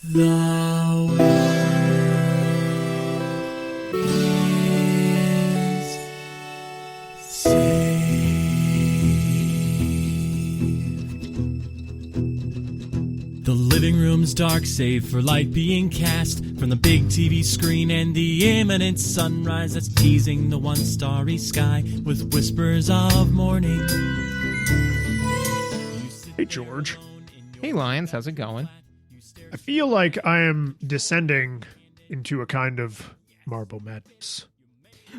The world is saved. The living room's dark, save for light being cast from the big TV screen and the imminent sunrise that's teasing the one starry sky with whispers of morning. Hey, George. Hey, Lions, how's it going? I feel like I am descending into a kind of marble madness.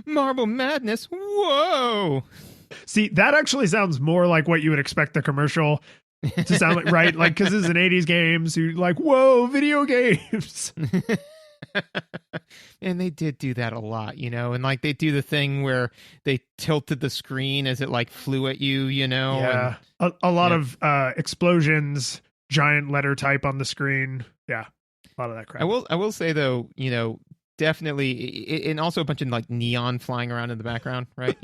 Marble Madness? Whoa! See, that actually sounds more like what you would expect the commercial to sound like, right? Like, because it's an 80s game, so you're like, whoa, video games. And they did do that a lot, and like they do the thing where they tilted the screen as it like flew at you, Yeah. A lot of explosions, giant letter type on the screen. Yeah. A lot of that crap. I will say though, definitely, and also a bunch of like neon flying around in the background, right?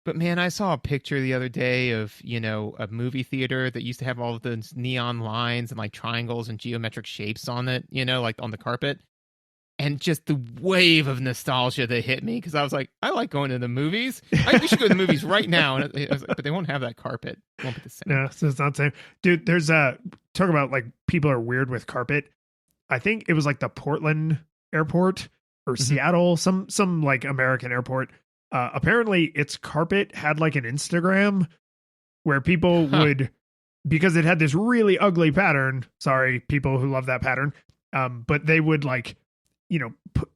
But man, I saw a picture the other day of, a movie theater that used to have all of those neon lines and like triangles and geometric shapes on it, like on the carpet. And just the wave of nostalgia that hit me because I was like, I like going to the movies. We should go to the movies right now. And I was like, but they won't have that carpet. It won't be the same. No, so it's not the same. Dude, there's talk about like people are weird with carpet. I think it was like the Portland airport or Seattle, some like American airport. Apparently its carpet had like an Instagram where people would, because it had this really ugly pattern. Sorry, people who love that pattern. But they would like,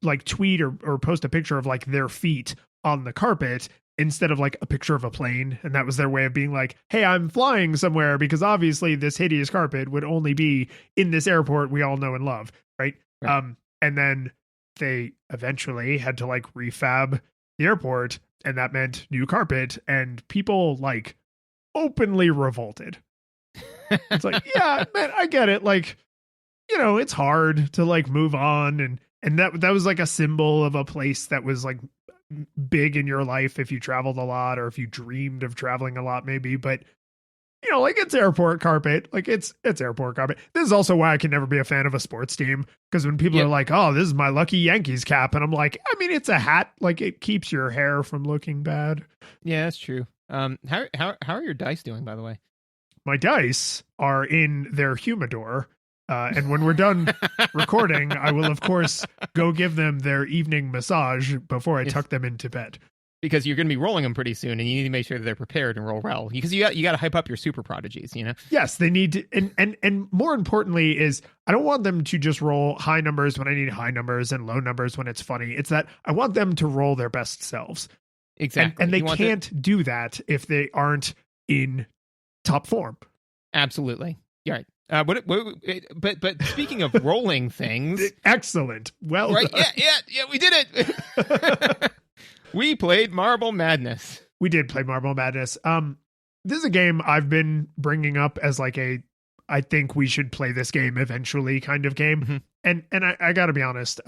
like tweet or post a picture of like their feet on the carpet instead of like a picture of a plane. And that was their way of being like, hey, I'm flying somewhere because obviously this hideous carpet would only be in this airport we all know and love. Right. And then they eventually had to like refab the airport, and that meant new carpet, and people like openly revolted. It's like, yeah, man, I get it. Like, it's hard to like move on, and that was like a symbol of a place that was like big in your life if you traveled a lot or if you dreamed of traveling a lot, maybe. But like it's airport carpet, like it's airport carpet. This is also why I can never be a fan of a sports team, because when people are like, oh, this is my lucky Yankees cap, and I'm like, I mean, it's a hat, like it keeps your hair from looking bad. Yeah, that's true. How are your dice doing, by the way? My dice are in their humidor. And when we're done recording, I will, of course, go give them their evening massage before I tuck them into bed. Because you're going to be rolling them pretty soon, and you need to make sure that they're prepared and roll well. Because you got to hype up your super prodigies, Yes, they need to, and more importantly is I don't want them to just roll high numbers when I need high numbers and low numbers when it's funny. It's that I want them to roll their best selves. Exactly. And they can't do that if they aren't in top form. Absolutely. You're right. But speaking of rolling things, excellent. Well, right? Done. Yeah, we did it. We played Marble Madness. We did play Marble Madness. This is a game I've been bringing up as like I think we should play this game eventually kind of game. And I got to be honest,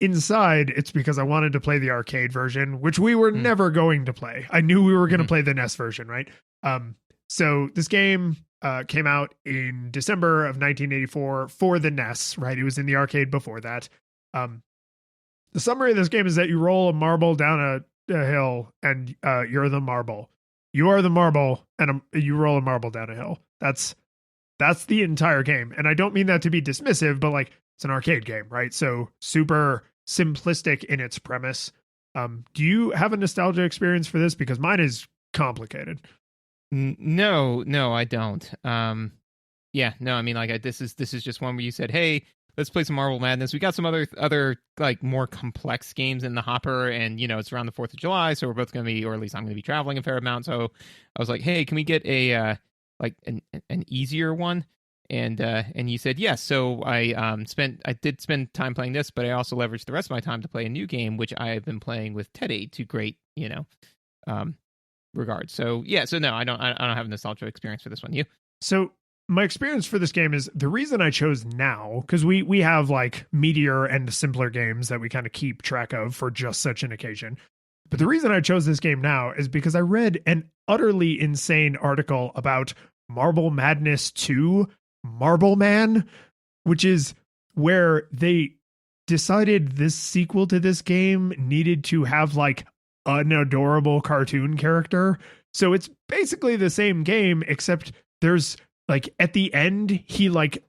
inside it's because I wanted to play the arcade version, which we were never going to play. I knew we were going to play the NES version, right? So this game came out in December of 1984 for the NES, right? It was in the arcade before that. The summary of this game is that you roll a marble down a hill, and you're the marble. You are the marble, and you roll a marble down a hill. That's the entire game. And I don't mean that to be dismissive, but like it's an arcade game, right? So super simplistic in its premise. Do you have a nostalgia experience for this? Because mine is complicated. No, I don't. Yeah, no, I mean, like this is just one where you said, hey, let's play some Marble Madness. We got some other like more complex games in the hopper, and it's around the 4th of July, so we're both going to be, or at least I'm going to be traveling a fair amount. So I was like, hey, can we get a like an easier one? And you said yes. So I did spend time playing this, but I also leveraged the rest of my time to play a new game, which I have been playing with Teddy to great regard. So yeah, so no, I don't have a nostalgia experience for this one. You? So my experience for this game is the reason I chose now, because we have like meatier and simpler games that we kind of keep track of for just such an occasion. But the reason I chose this game now is because I read an utterly insane article about Marble Madness 2, Marble Man, which is where they decided this sequel to this game needed to have like an adorable cartoon character. So it's basically the same game, except there's like at the end, he like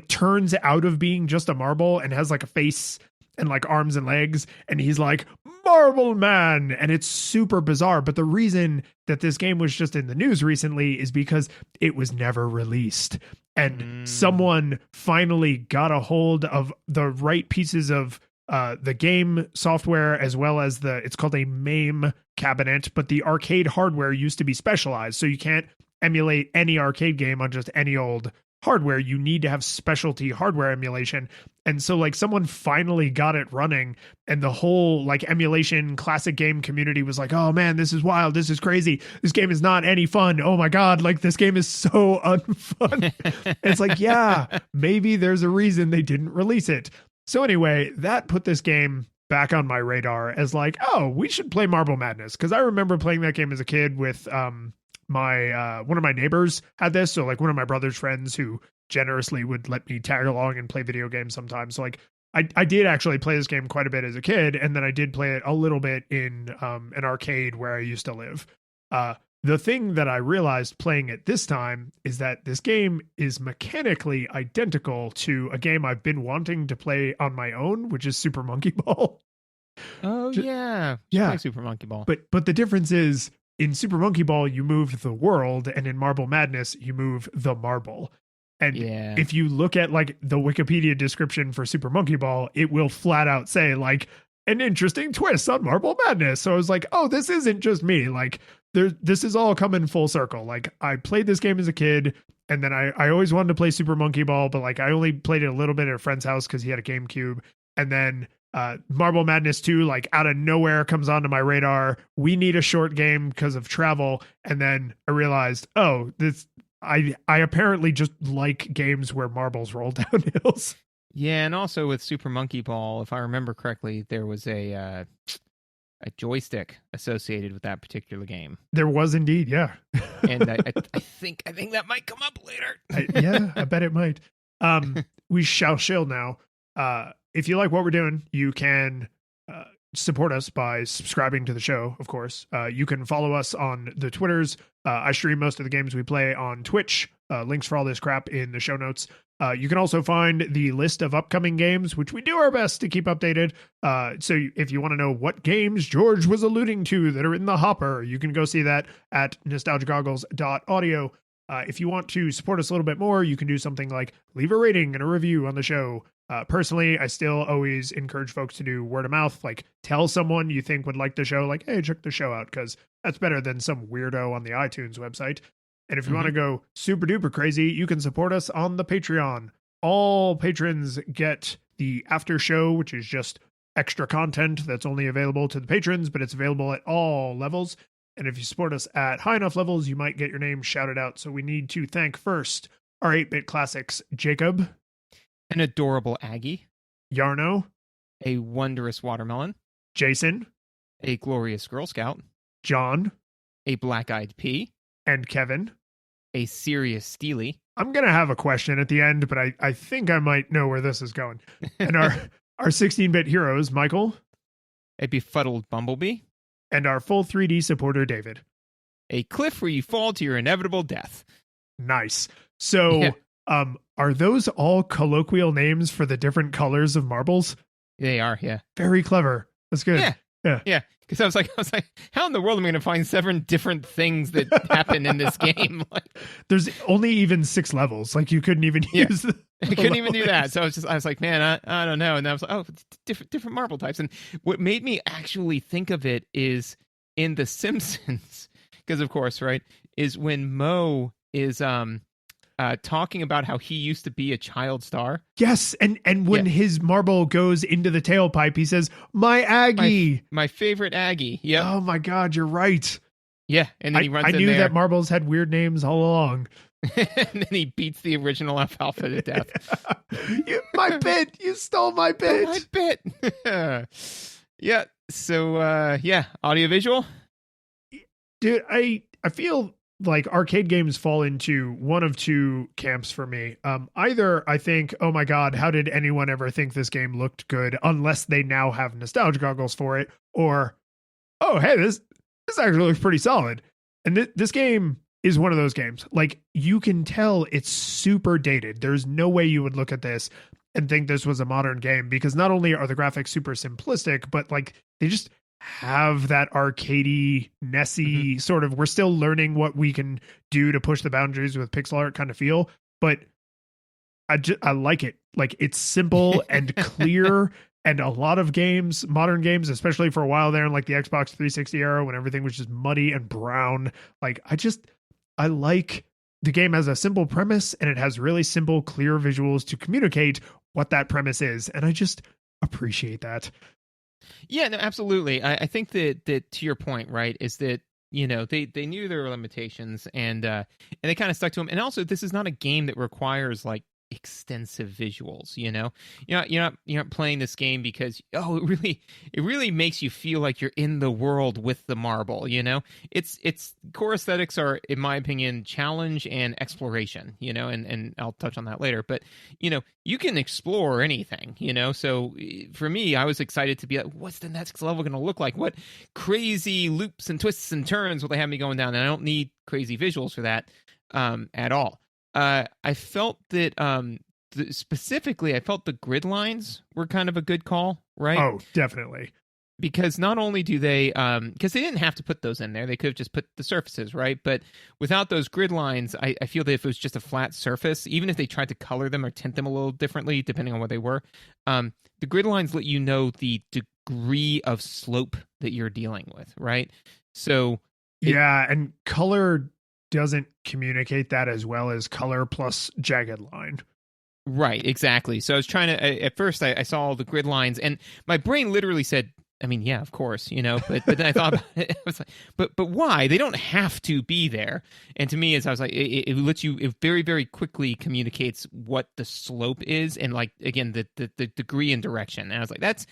turns out of being just a marble and has like a face and like arms and legs, and he's like Marble Man, and it's super bizarre. But the reason that this game was just in the news recently is because it was never released, and someone finally got a hold of the right pieces of the game software, as well as it's called a MAME cabinet, but the arcade hardware used to be specialized, so you can't emulate any arcade game on just any old hardware. You need to have specialty hardware emulation. And so like someone finally got it running, and the whole like emulation classic game community was like, oh man, this is wild, this is crazy, this game is not any fun, oh my god, like this game is so unfun. It's like, yeah, maybe there's a reason they didn't release it. So anyway, that put this game back on my radar as like, oh, we should play Marble Madness, because I remember playing that game as a kid with my one of my neighbors had this, so like one of my brother's friends who generously would let me tag along and play video games sometimes. So like I did actually play this game quite a bit as a kid, and then I did play it a little bit in an arcade where I used to live. The thing that I realized playing it this time is that this game is mechanically identical to a game I've been wanting to play on my own, which is Super Monkey Ball. Oh yeah. Play Super Monkey Ball. But the difference is, in Super Monkey Ball, you move the world, and in Marble Madness, you move the marble. And if you look at like the Wikipedia description for Super Monkey Ball, it will flat out say like an interesting twist on Marble Madness. So I was like, oh, this isn't just me. Like this is all coming full circle. Like I played this game as a kid, and then I always wanted to play Super Monkey Ball, but like I only played it a little bit at a friend's house because he had a GameCube. And then Marble Madness 2, like out of nowhere, comes onto my radar. We need a short game because of travel. And then I realized, oh, I apparently just like games where marbles roll down hills. Yeah, and also with Super Monkey Ball, if I remember correctly, there was a joystick associated with that particular game. There was indeed, yeah. And I think that might come up later. I bet it might. We shall shill now. If you like what we're doing, you can support us by subscribing to the show, of course. You can follow us on the Twitters. I stream most of the games we play on Twitch. Links for all this crap in the show notes. You can also find the list of upcoming games, which we do our best to keep updated. So if you want to know what games George was alluding to that are in the hopper, you can go see that at nostalgiagoggles.audio. If you want to support us a little bit more, you can do something like leave a rating and a review on the show. Personally, I still always encourage folks to do word of mouth, like tell someone you think would like the show, like, hey, check the show out, because that's better than some weirdo on the iTunes website. And if you want to go super duper crazy, you can support us on the Patreon. All patrons get the after show, which is just extra content that's only available to the patrons, but it's available at all levels. And if you support us at high enough levels, you might get your name shouted out. So we need to thank first our 8-Bit Classics, Jacob. An adorable Aggie. Yarno. A wondrous watermelon. Jason. A glorious Girl Scout. John. A black-eyed pea. And Kevin. A serious Steely. I'm going to have a question at the end, but I think I might know where this is going. And our 16-bit heroes, Michael. A befuddled bumblebee. And our full 3D supporter, David. A cliff where you fall to your inevitable death. Nice. So, are those all colloquial names for the different colors of marbles? They are, yeah. Very clever. That's good. Yeah. Because I was like, how in the world am I going to find 7 different things that happen in this game? There's only even 6 levels. Like you couldn't even use the I couldn't even do that. So I was like, man, I don't know. And I was like, oh, different marble types. And what made me actually think of it is in The Simpsons, because of course, right, is when Moe is talking about how he used to be a child star. Yes, and when his marble goes into the tailpipe, he says, "My Aggie, my favorite Aggie." Yeah. Oh my God, you're right. Yeah, and then he runs. I in knew there. that marbles had weird names all along. And then he beats the original alfalfa to death. My bit, you stole my bit. My bit. Yeah. So audiovisual. Dude, I feel like arcade games fall into one of two camps for me. Either I think, oh my God, how did anyone ever think this game looked good unless they now have nostalgia goggles for it? Or, oh, hey, this actually looks pretty solid. And this game is one of those games. Like, you can tell it's super dated. There's no way you would look at this and think this was a modern game, because not only are the graphics super simplistic, but like they just have that arcadey, Nessie sort of, we're still learning what we can do to push the boundaries with pixel art kind of feel. But I like it. Like, it's simple and clear. And a lot of games, modern games, especially for a while there in like the Xbox 360 era when everything was just muddy and brown, like I like the game has a simple premise and it has really simple, clear visuals to communicate what that premise is. And I just appreciate that. Yeah, no, absolutely. I think that to your point, right, is that, you know, they knew their limitations and they kind of stuck to them. And also, this is not a game that requires like extensive visuals. You're not playing this game because it really makes you feel like you're in the world with the marble. It's core aesthetics are, in my opinion, challenge and exploration. And I'll touch on that later. But you can explore anything. So for me, I was excited to be like, what's the next level going to look like? What crazy loops and twists and turns will they have me going down? And I don't need crazy visuals for that at all. I felt that specifically, I felt the grid lines were kind of a good call, right? Oh, definitely. Because not only do they, because they didn't have to put those in there, they could have just put the surfaces, right? But without those grid lines, I feel that if it was just a flat surface, even if they tried to color them or tint them a little differently, depending on what they were, the grid lines let you know the degree of slope that you're dealing with, right? So yeah, and color doesn't communicate that as well as color plus jagged line. Right, exactly. So I was trying to, at first I saw all the grid lines and my brain literally said, I mean, yeah, of course, but then I thought about it, I was like, but why? They don't have to be there. And to me, as I was like, it lets you, it very, very quickly communicates what the slope is and like, again, the degree and direction. And I was like, that's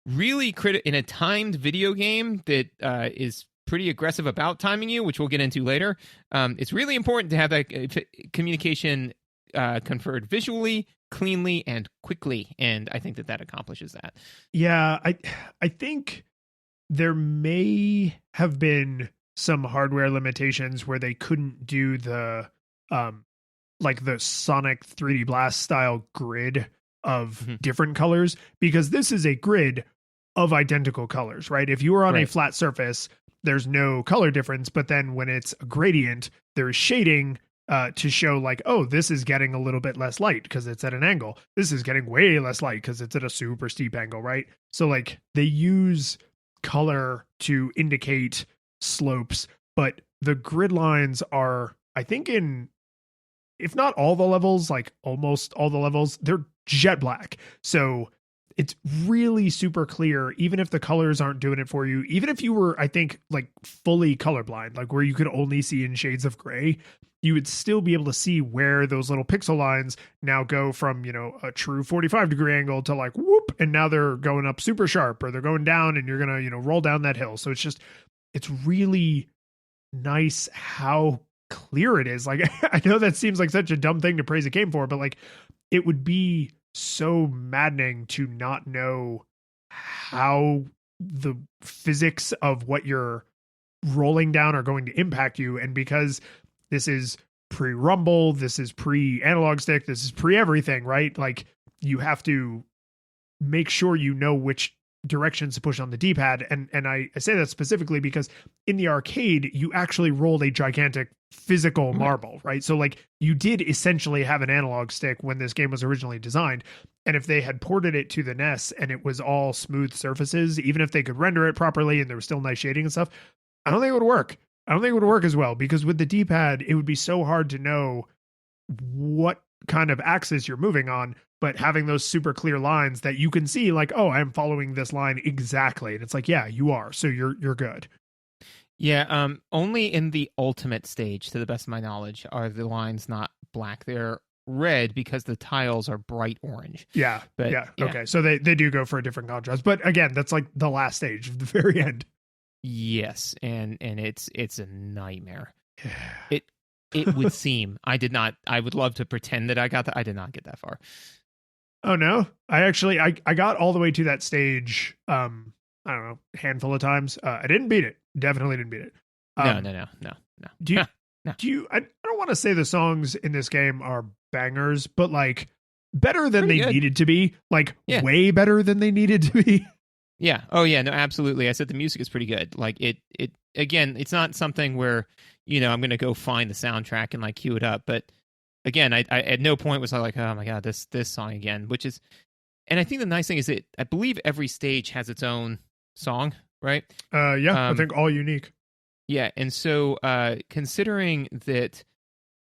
really critical in a timed video game that is pretty aggressive about timing you, which we'll get into later. It's really important to have that communication conferred visually, cleanly, and quickly, and I think that accomplishes that. Yeah, I think there may have been some hardware limitations where they couldn't do the like the Sonic 3D Blast style grid of different colors, because this is a grid of identical colors, right? If you were on a flat surface, there's no color difference, but then when it's a gradient, there's shading to show like, oh, this is getting a little bit less light because it's at an angle. This is getting way less light because it's at a super steep angle, right? So like they use color to indicate slopes, but the grid lines are, I think in, if not all the levels, like almost all the levels, they're jet black. So it's really super clear, even if the colors aren't doing it for you. Even if you were, I think, like fully colorblind, like where you could only see in shades of gray, you would still be able to see where those little pixel lines now go from, a true 45-degree angle to like whoop, and now they're going up super sharp, or they're going down and you're going to, roll down that hill. So it's really nice how clear it is. Like, I know that seems like such a dumb thing to praise a game for, but like it would be so maddening to not know how the physics of what you're rolling down are going to impact you. And because this is pre-Rumble, this is pre-analog stick, this is pre-everything, right? Like you have to make sure you know which directions to push on the D-pad. And I say that specifically because in the arcade, you actually rolled a gigantic physical marble, right? So like you did essentially have an analog stick when this game was originally designed. And if they had ported it to the NES and it was all smooth surfaces, even if they could render it properly and there was still nice shading and stuff, I don't think it would work. I don't think it would work as well, because with the D-pad, it would be so hard to know what kind of axis you're moving on, but having those super clear lines that you can see like, oh, I'm following this line exactly. And it's like, yeah, you are. So you're good. Yeah. Only in the ultimate stage, to the best of my knowledge, are the lines not black. They're red because the tiles are bright orange. Yeah. But, yeah. Okay. So they do go for a different contrast, but again, that's like the last stage, the very end. Yes. And it's a nightmare. It would seem. I did not. I would love to pretend that I got that. I did not get that far. Oh no, I got all the way to that stage. I don't know, handful of times. I didn't beat it. Definitely didn't beat it. No. Do you? No. Do you? I don't want to say the songs in this game are bangers, but like better than Pretty they good. needed to be. Like Yeah. way better than they needed to be. Yeah. Oh yeah. No. Absolutely. I said the music is pretty good. Like it. Again, it's not something where I'm going to go find the soundtrack and like cue it up. But again, I at no point was I like, oh my god, this song again. Which is, and I think the nice thing is that I believe every stage has its own song, right? Yeah, I think all unique. Yeah, and so considering that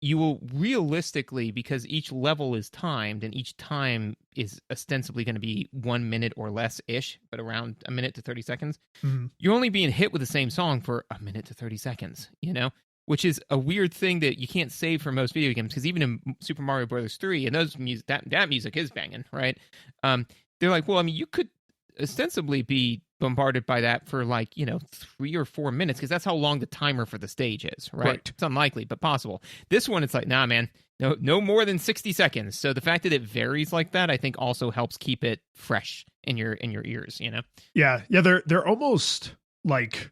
you will realistically, because each level is timed and each time is ostensibly going to be 1 minute or less ish, but around a minute to 30 seconds, you're only being hit with the same song for a minute to 30 seconds, which is a weird thing that you can't save for most video games, because even in Super Mario Brothers 3, and those that music is banging, right? They're like, well, I mean, you could ostensibly be bombarded by that for 3 or 4 minutes, because that's how long the timer for the stage is, right? It's unlikely, but possible. This one, it's like, nah, man, no more than 60 seconds. So the fact that it varies like that, I think also helps keep it fresh in your ears, Yeah, they're almost like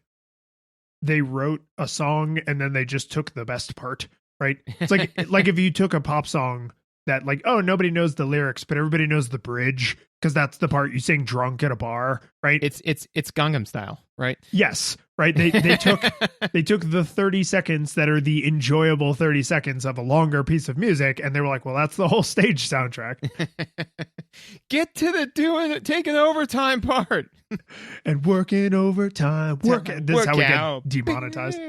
they wrote a song and then they just took the best part, right? It's like like if you took a pop song that like, oh, nobody knows the lyrics, but everybody knows the bridge because that's the part you sing drunk at a bar, right? It's Gangnam Style, right? Yes, right. They took the 30 seconds that are the enjoyable 30 seconds of a longer piece of music, and they were like, well, that's the whole stage soundtrack. Get to the taking overtime part. And working overtime. This is how we out. get demonetized.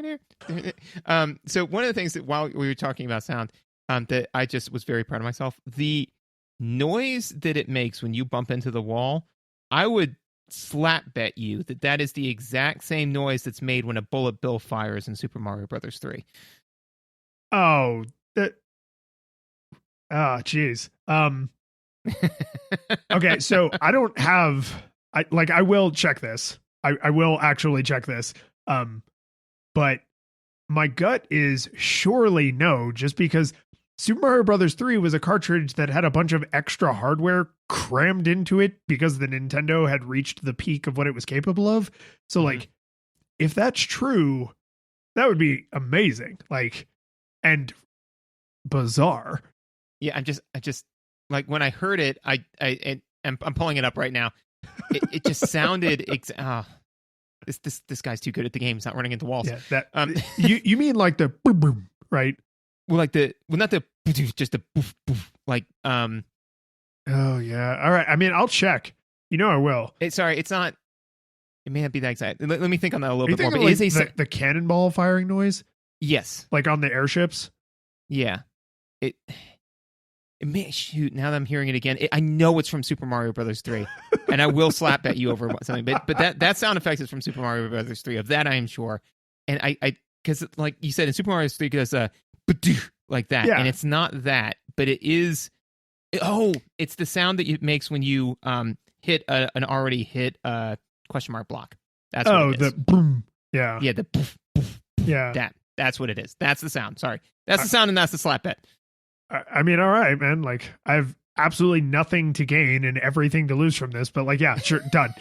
So one of the things that while we were talking about sound, that I just was very proud of myself, the noise that it makes when you bump into the wall, I would slap bet you that is the exact same noise that's made when a bullet bill fires in Super Mario Brothers 3. Oh, geez. Okay, so I don't have. I will check this. I will actually check this. But my gut is surely no, just because Super Mario Brothers 3 was a cartridge that had a bunch of extra hardware crammed into it because the Nintendo had reached the peak of what it was capable of. So like, if that's true, that would be amazing. Like, and bizarre. Yeah, I just like when I heard it, I'm pulling it up right now. It just sounded this guy's too good at the game. He's not running into walls. Yeah, that you mean like the boom boom, right? Well, not the just the poof poof, like Oh yeah. All right. I mean, I'll check. I will. It's not. It may not be that exact. Let me think on that a little bit more. But like is the cannonball firing noise? Yes. Like on the airships? Yeah. It may shoot. Now that I'm hearing it again, I know it's from Super Mario Brothers 3, and I will slap at you over something. But that sound effect is from Super Mario Brothers 3. Of that, I am sure. And I because like you said in Super Mario 3, it does like that, and it's not that, but it is. It's the sound that it makes when you hit an already hit question mark block. That's what it is. The boom. Yeah. Yeah, the poof, poof, poof, yeah. That's what it is. That's the sound. Sorry. That's the sound, and that's the slap bet. I mean, all right, man. Like, I've absolutely nothing to gain and everything to lose from this, but like, yeah, sure, done.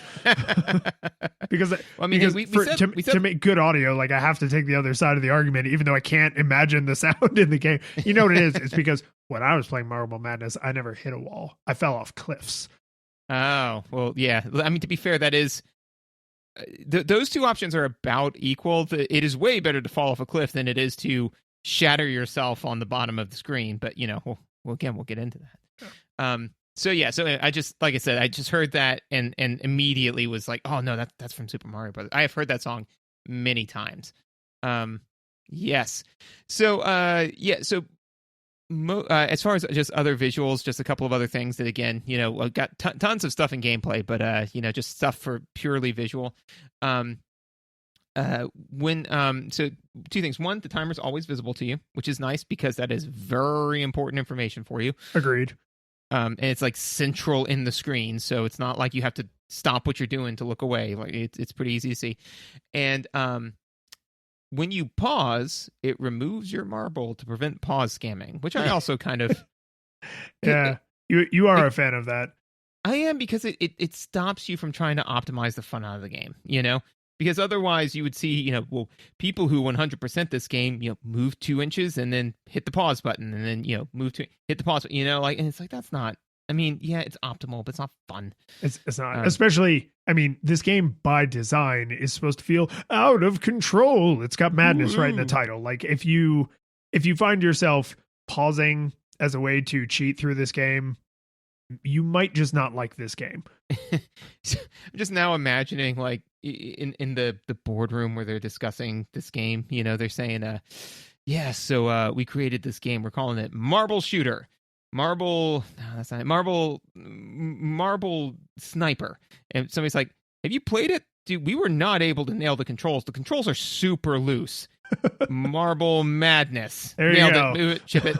Because to make good audio, like I have to take the other side of the argument, even though I can't imagine the sound in the game. You know what it is? It's because when I was playing Marble Madness, I never hit a wall. I fell off cliffs. Oh, well, yeah. I mean, to be fair, that is those two options are about equal. It is way better to fall off a cliff than it is to shatter yourself on the bottom of the screen. But we'll get into that. So I just, like I said, I just heard that and immediately was like, oh no, that's from Super Mario Brothers. I have heard that song many times. Yes. So as far as just other visuals, just a couple of other things that again, got tons of stuff in gameplay, but just stuff for purely visual. So two things. One, the timer's always visible to you, which is nice because that is very important information for you. Agreed. And it's like central in the screen, so it's not like you have to stop what you're doing to look away. Like it's pretty easy to see. And when you pause, it removes your marble to prevent pause scamming, which I also kind of Yeah, you are a fan of that. I am, because it stops you from trying to optimize the fun out of the game, because otherwise you would see, people who 100% this game, move 2 inches and then hit the pause button and then, hit the pause, and it's like, that's not, yeah, it's optimal, but it's not fun. It's not, especially, this game by design is supposed to feel out of control. It's got madness right in the title. Like if you find yourself pausing as a way to cheat through this game, you might just not like this game. I'm just now imagining, like, in the boardroom where they're discussing this game, they're saying, so we created this game. We're calling it Marble Shooter. Marble, no, that's not it. Marble Sniper. And somebody's like, have you played it? Dude, we were not able to nail the controls. The controls are super loose. Marble Madness. There Nailed you go. it. Move it. Chip it.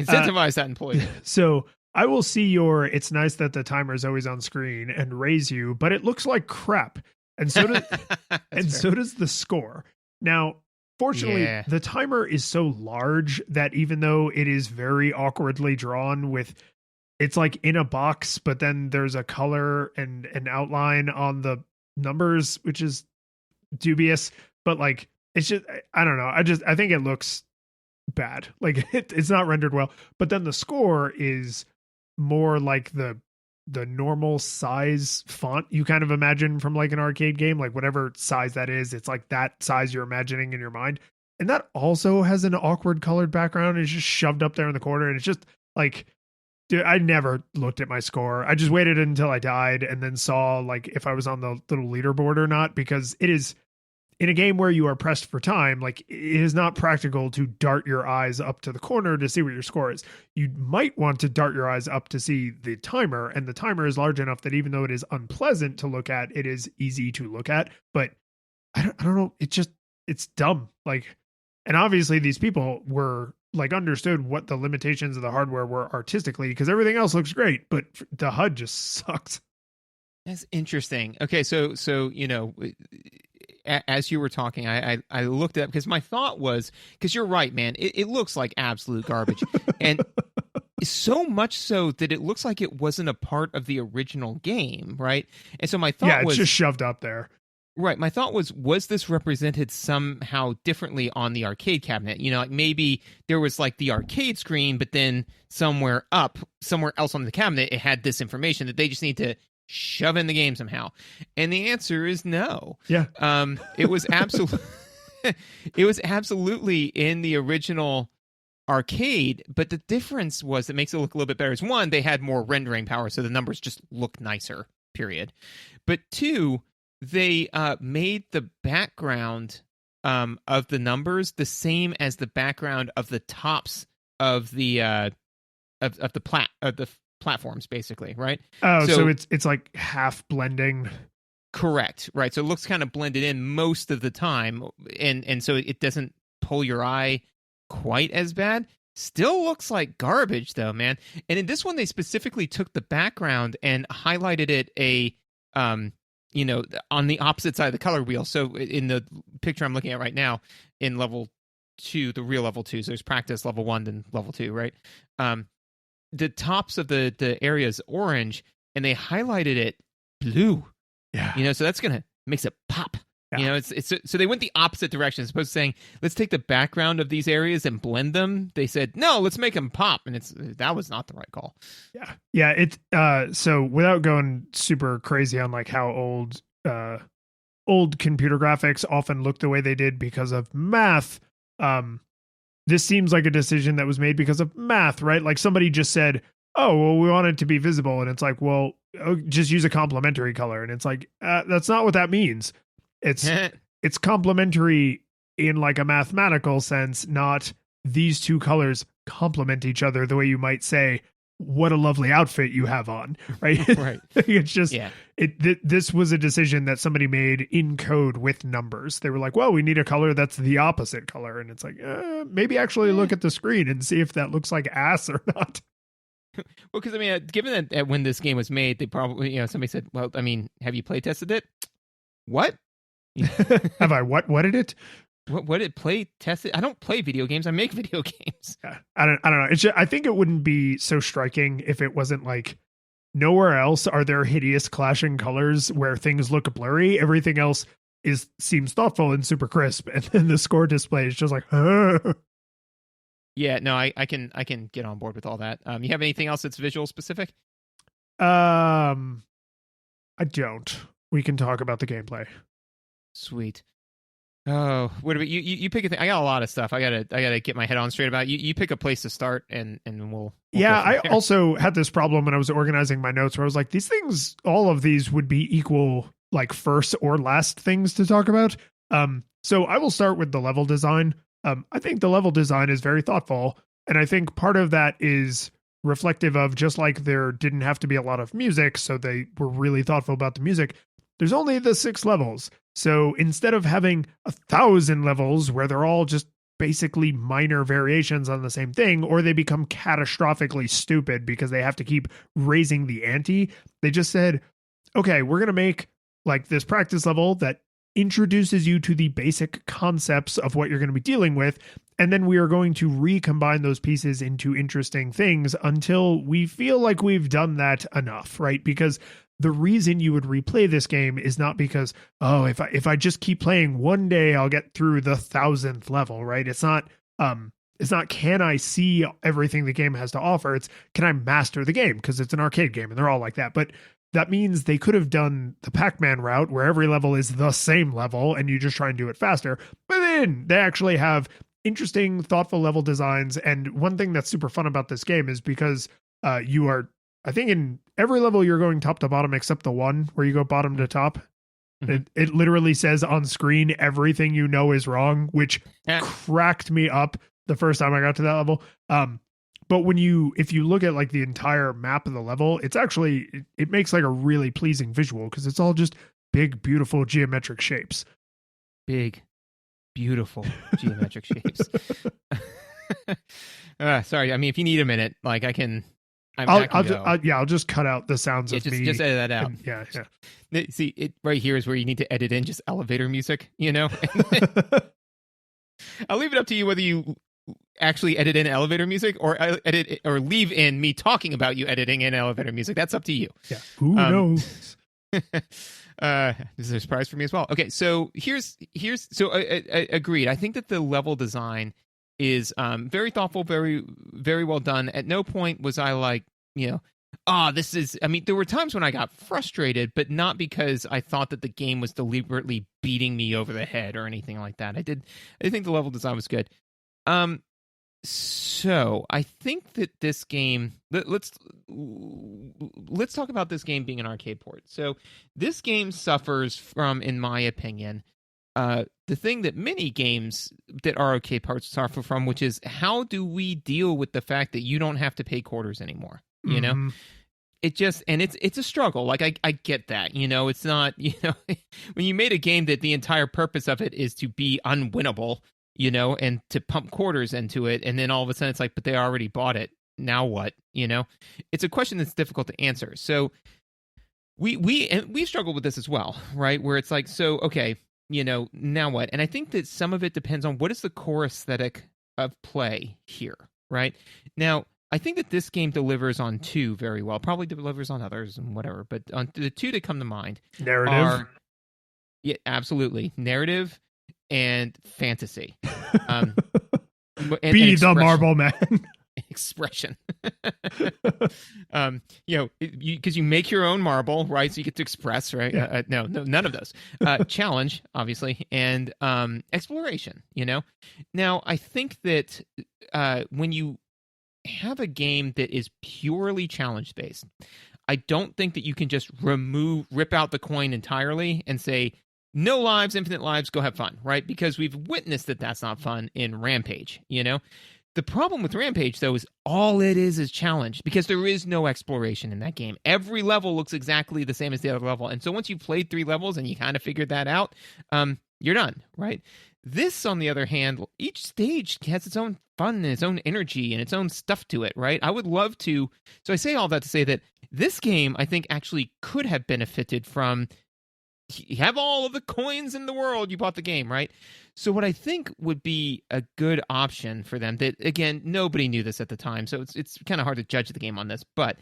Incentivize that employee. So I will see your, it's nice that the timer is always on screen, and raise you, but it looks like crap. And so does the score. Now, fortunately, the timer is so large that even though it is very awkwardly drawn with, it's like in a box, but then there's a color and an outline on the numbers, which is dubious, but like, it's just, I don't know. I think it looks bad. Like it's not rendered well, but then the score is more like the normal size font you kind of imagine from like an arcade game, like whatever size that is, it's like that size you're imagining in your mind. And that also has an awkward colored background. It's just shoved up there in the corner, and it's just like, dude, I never looked at my score. I just waited until I died and then saw like if I was on the little leaderboard or not, because it is, in a game where you are pressed for time, like it is not practical to dart your eyes up to the corner to see what your score is. You might want to dart your eyes up to see the timer, and the timer is large enough that even though it is unpleasant to look at, it is easy to look at. But I don't know. It's dumb. Like, and obviously these people were like understood what the limitations of the hardware were artistically, because everything else looks great, but the HUD just sucks. That's interesting. Okay, so as you were talking, I looked up, because my thought was, because you're right, man, it looks like absolute garbage, and so much so that it looks like it wasn't a part of the original game, right? And so my thought was, it's just shoved up there. Right. My thought was this represented somehow differently on the arcade cabinet? Like maybe there was like the arcade screen, but then somewhere else on the cabinet, it had this information that they just need to shove in the game somehow. And the answer is no. Yeah. It was absolutely in the original arcade, but the difference was, that makes it look a little bit better, is one, they had more rendering power, so the numbers just look nicer, period. But two, they made the background of the numbers the same as the background of the tops of the platforms, basically, right? Oh, so it's like half blending. Correct, right. So it looks kind of blended in most of the time, and so it doesn't pull your eye quite as bad. Still looks like garbage, though, man. And in this one, they specifically took the background and highlighted it on the opposite side of the color wheel. So in the picture I'm looking at right now, in level 2, the real level 2, so there's practice level 1, then level 2, right? The tops of the area is orange, and they highlighted it blue. Yeah. So that's makes it pop. Yeah. So they went the opposite direction. As opposed to saying, let's take the background of these areas and blend them, they said, no, let's make them pop. And that was not the right call. Yeah. It's so without going super crazy on like how old computer graphics often look the way they did because of math, this seems like a decision that was made because of math, right? Like somebody just said, oh, well, we want it to be visible. And it's like, well, just use a complementary color. And it's like, that's not what that means. It's complementary in like a mathematical sense, not these two colors complement each other the way you might say, what a lovely outfit you have on, right? Right. It's just, this was a decision that somebody made in code with numbers. They were like, well, we need a color that's the opposite color. And it's like, maybe actually look at the screen and see if that looks like ass or not. Well, because given that when this game was made, they probably, somebody said, well, have you play tested it? What? Have I whatted it? What did play test it? I don't play video games. I make video games. Yeah, I don't know. It's just, I think it wouldn't be so striking if it wasn't like nowhere else are there hideous clashing colors where things look blurry. Everything else seems thoughtful and super crisp, and then the score display is just like, Yeah, no, I can get on board with all that. You have anything else that's visual specific? I don't. We can talk about the gameplay. Sweet. Oh, what about you? You pick a thing. I got a lot of stuff. I gotta get my head on straight about. You pick a place to start, and we'll yeah, go from I there. also had this problem when I was organizing my notes where I was like, these things, all of these would be equal, like first or last things to talk about. So I will start with the level design. I think the level design is very thoughtful, and I think part of that is reflective of just like there didn't have to be a lot of music, so they were really thoughtful about the music. There's only the 6 levels. So instead of having 1,000 levels where they're all just basically minor variations on the same thing, or they become catastrophically stupid because they have to keep raising the ante, they just said, okay, we're going to make like this practice level that introduces you to the basic concepts of what you're going to be dealing with. And then we are going to recombine those pieces into interesting things until we feel like we've done that enough, right? Because the reason you would replay this game is not because, oh, if I just keep playing one day, I'll get through the 1,000th level, right? It's not, can I see everything the game has to offer? It's, can I master the game? Because it's an arcade game and they're all like that. But that means they could have done the Pac-Man route where every level is the same level and you just try and do it faster. But then they actually have interesting, thoughtful level designs. And one thing that's super fun about this game is because you are, I think in every level you're going top to bottom except the one where you go bottom to top. Mm-hmm. It literally says on screen everything you know is wrong, which cracked me up the first time I got to that level. But if you look at like the entire map of the level, it's actually, it makes like a really pleasing visual because it's all just big, beautiful geometric shapes. Big, beautiful geometric shapes. Sorry. I mean, if you need a minute, like I can. I'll just cut out the sounds of me. Just edit that out. And, yeah. See, it right here is where you need to edit in just elevator music, you know? I'll leave it up to you whether you actually edit in elevator music or edit or leave in me talking about you editing in elevator music. That's up to you. Yeah. Who knows? This is a surprise for me as well. Okay, so here's I agreed. I think that the level design is very thoughtful, very, very well done. At no point was I like, this is, I mean, there were times when I got frustrated, but not because I thought that the game was deliberately beating me over the head or anything like that. I think the level design was good. So I think that this game, let's talk about this game being an arcade port. So this game suffers from, in my opinion, the thing that many games that are arcade ports suffer from, which is how do we deal with the fact that you don't have to pay quarters anymore? You know, it just, and it's a struggle. Like I get that, it's not, when you made a game that the entire purpose of it is to be unwinnable, and to pump quarters into it. And then all of a sudden it's like, but they already bought it. Now what? It's a question that's difficult to answer. So we struggle with this as well, right? Where it's like, so, okay, now what? And I think that some of it depends on what is the core aesthetic of play here, right? Now, I think that this game delivers on 2 very well, probably delivers on others and whatever, but on the 2 that come to mind Narrative. Yeah, absolutely. Narrative and fantasy. And Be the Marble Man. Expression. Because you make your own marble, right? So you get to express, right? Yeah. No, none of those. Challenge, obviously, and exploration. Now I think that when you have a game that is purely challenge based, I don't think that you can just rip out the coin entirely and say, no lives, infinite lives, go have fun, right? Because we've witnessed that that's not fun in Rampage, The problem with Rampage, though, is all it is challenge, because there is no exploration in that game. Every level looks exactly the same as the other level. And so once you've played 3 levels and you kind of figured that out, you're done, right? This, on the other hand, each stage has its own fun and its own energy and its own stuff to it, right? I would love to... So I say all that to say that this game, I think, actually could have benefited from you have all of the coins in the world, you bought the game, right? So what I think would be a good option for them, that again, nobody knew this at the time, so it's kind of hard to judge the game on this, but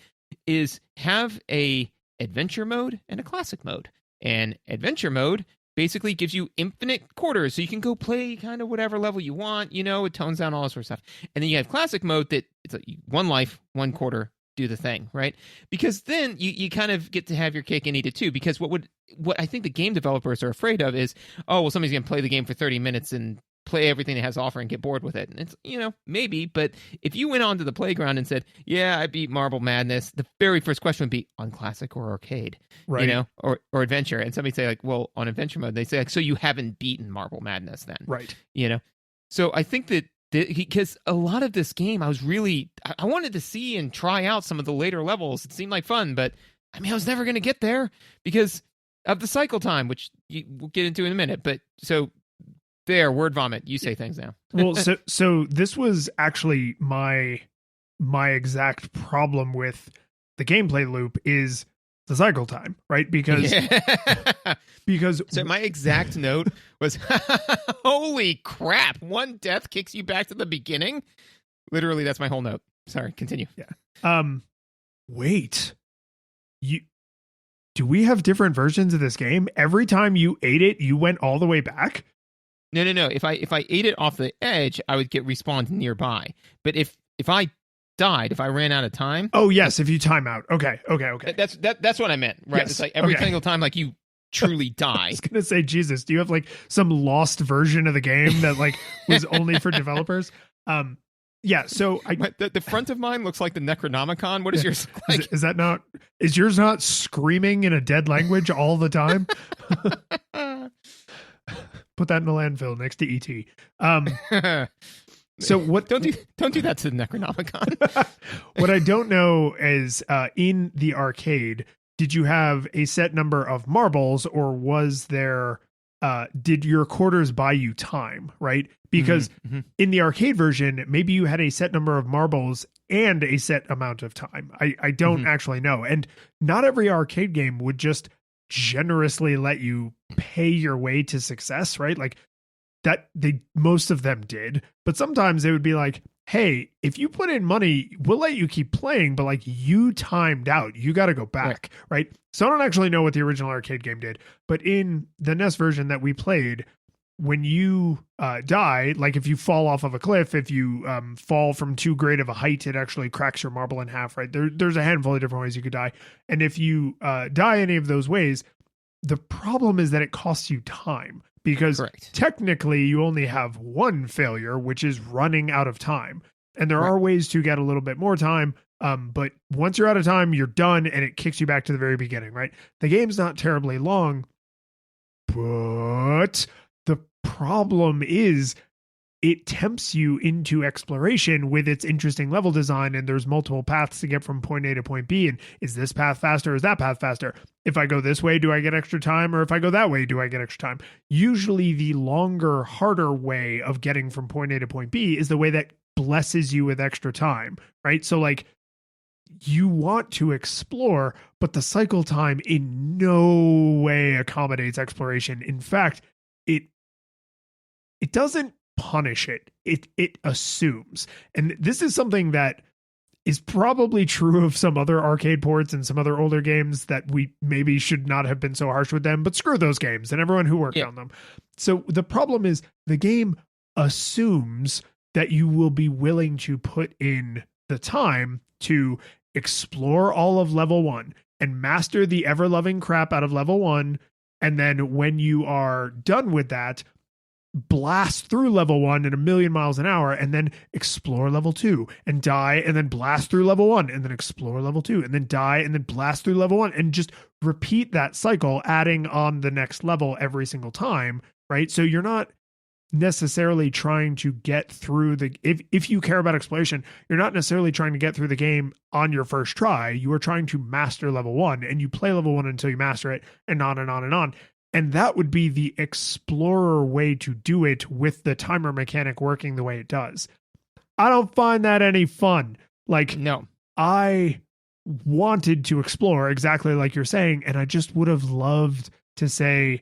is have a adventure mode and a classic mode. And adventure mode basically gives you infinite quarters, so you can go play kind of whatever level you want, it tones down all that sort of stuff. And then you have classic mode that it's like 1 life, 1 quarter, do the thing, right? Because then you kind of get to have your cake and eat it too. Because what I think the game developers are afraid of is, oh, well, somebody's going to play the game for 30 minutes and play everything it has to offer and get bored with it. And it's, maybe, but if you went onto the playground and said, yeah, I beat Marble Madness, the very first question would be on classic or arcade, right? Or adventure. And somebody say like, well, on adventure mode, they say like, so you haven't beaten Marble Madness then, right? So I think that because a lot of this game, I wanted to see and try out some of the later levels. It seemed like fun, but I was never going to get there because of the cycle time, which we'll get into in a minute. But so there, word vomit. You say things now. Well, so this was actually my exact problem with the gameplay loop is the cycle time, right? Because so my exact note was, holy crap, 1 death kicks you back to the beginning. Literally, that's my whole note. Sorry, continue. Yeah. Wait. Do we have different versions of this game? Every time you ate it, you went all the way back? No. If I ate it off the edge, I would get respawned nearby. But if I died, if I ran out of time. Oh yes, if you time out. Okay. That's what I meant, right? Yes. It's like every single time, like you truly die. I was gonna say, Jesus, do you have like some lost version of the game that like was only for developers? Yeah. So the front of mine looks like the Necronomicon. What is yours like? Is yours not screaming in a dead language all the time? Put that in the landfill next to ET. So what? Don't do that to the Necronomicon. What I don't know is in the arcade, did you have a set number of marbles, or was there? Did your quarters buy you time? Right, because in the arcade version, maybe you had a set number of marbles and a set amount of time. I don't actually know, and not every arcade game would just generously let you pay your way to success, right? Like that most of them did, but sometimes they would be like, hey, if you put in money, we'll let you keep playing, but like you timed out, you got to go back, right? So I don't actually know what the original arcade game did, but in the NES version that we played, when you die, like if you fall off of a cliff, if you fall from too great of a height, it actually cracks your marble in half, right? There's a handful of different ways you could die. And if you die any of those ways, the problem is that it costs you time, because technically you only have one failure, which is running out of time. And there are ways to get a little bit more time. But once you're out of time, you're done, and it kicks you back to the very beginning, right? The game's not terribly long, but the problem is it tempts you into exploration with its interesting level design, and there's multiple paths to get from point A to point B. And is this path faster? Is that path faster? If I go this way, do I get extra time? Or if I go that way, do I get extra time? Usually the longer, harder way of getting from point A to point B is the way that blesses you with extra time, right? So like you want to explore, but the cycle time in no way accommodates exploration. In fact, it doesn't punish it. It assumes. And this is something that is probably true of some other arcade ports and some other older games that we maybe should not have been so harsh with them, but screw those games and everyone who worked on them. So the problem is the game assumes that you will be willing to put in the time to explore all of level 1 and master the ever-loving crap out of level 1. And then when you are done with that, blast through level 1 at 1,000,000 miles an hour, and then explore level 2 and die, and then blast through level 1 and then explore level 2 and then die and then blast through level 1, and just repeat that cycle, adding on the next level every single time, right? So you're not necessarily trying to get through if you care about exploration, you're not necessarily trying to get through the game on your first try. You are trying to master level 1, and you play level 1 until you master it, and on and on and on. And that would be the explorer way to do it, with the timer mechanic working the way it does. I don't find that any fun. Like, no, I wanted to explore exactly like you're saying, and I just would have loved to say,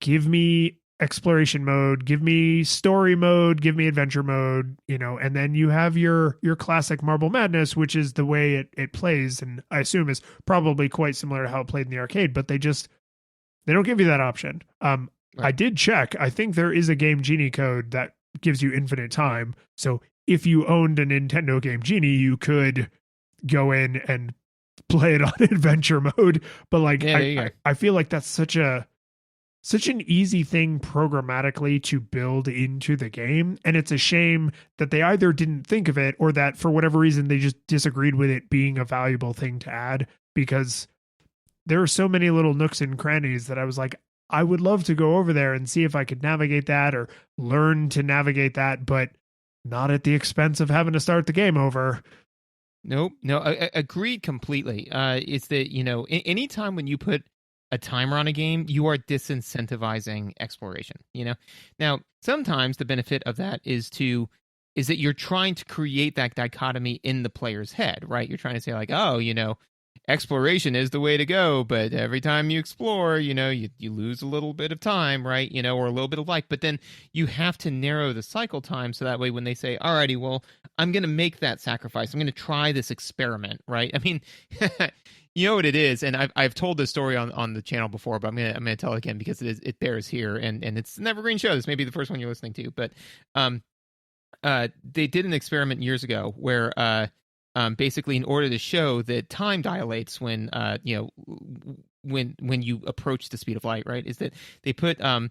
give me exploration mode, give me story mode, give me adventure mode, and then you have your classic Marble Madness, which is the way it plays, and I assume is probably quite similar to how it played in the arcade, but they don't give you that option. Right. I did check. I think there is a Game Genie code that gives you infinite time. So if you owned a Nintendo Game Genie, you could go in and play it on adventure mode. But I feel like that's such an easy thing programmatically to build into the game. And it's a shame that they either didn't think of it or that for whatever reason, they just disagreed with it being a valuable thing to add, because there are so many little nooks and crannies that I was like, I would love to go over there and see if I could navigate that or learn to navigate that, but not at the expense of having to start the game over. Nope. No, agreed completely. It's that, anytime when you put a timer on a game, you are disincentivizing exploration, Now, sometimes the benefit of that is that you're trying to create that dichotomy in the player's head, right? You're trying to say like, oh, exploration is the way to go, but every time you explore, you lose a little bit of time, right? Or a little bit of life, but then you have to narrow the cycle time so that way when they say, alrighty, well, I'm going to make that sacrifice. I'm going to try this experiment, right? I mean, you know what it is, and I've told this story on the channel before, but I'm gonna tell it again because it bears here, and it's an evergreen show. This may be the first one you're listening to, but they did an experiment years ago where basically in order to show that time dilates when when you approach the speed of light, right, is that they put a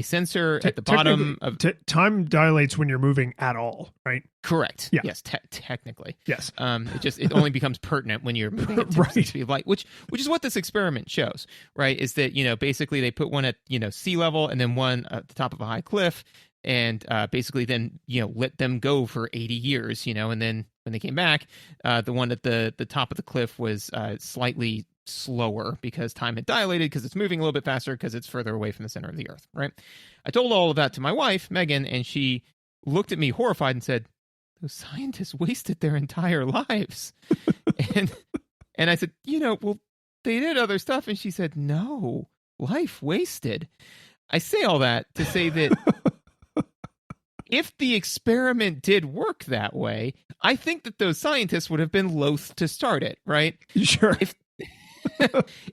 sensor at the bottom of time dilates when you're moving at all, right? Correct. Yeah. Yes, technically. Yes. It only becomes pertinent when you're moving at right. the speed of light, which is what this experiment shows, right? Is that basically they put one at sea level and then one at the top of a high cliff, and basically then let them go for 80 years, and then when they came back, the one at the top of the cliff was slightly slower because time had dilated because it's moving a little bit faster because it's further away from the center of the earth, right? I told all of that to my wife, Megan, and she looked at me horrified and said, those scientists wasted their entire lives. and I said, well, they did other stuff. And she said, no, life wasted. I say all that to say that if the experiment did work that way, I think that those scientists would have been loath to start it, right? Sure.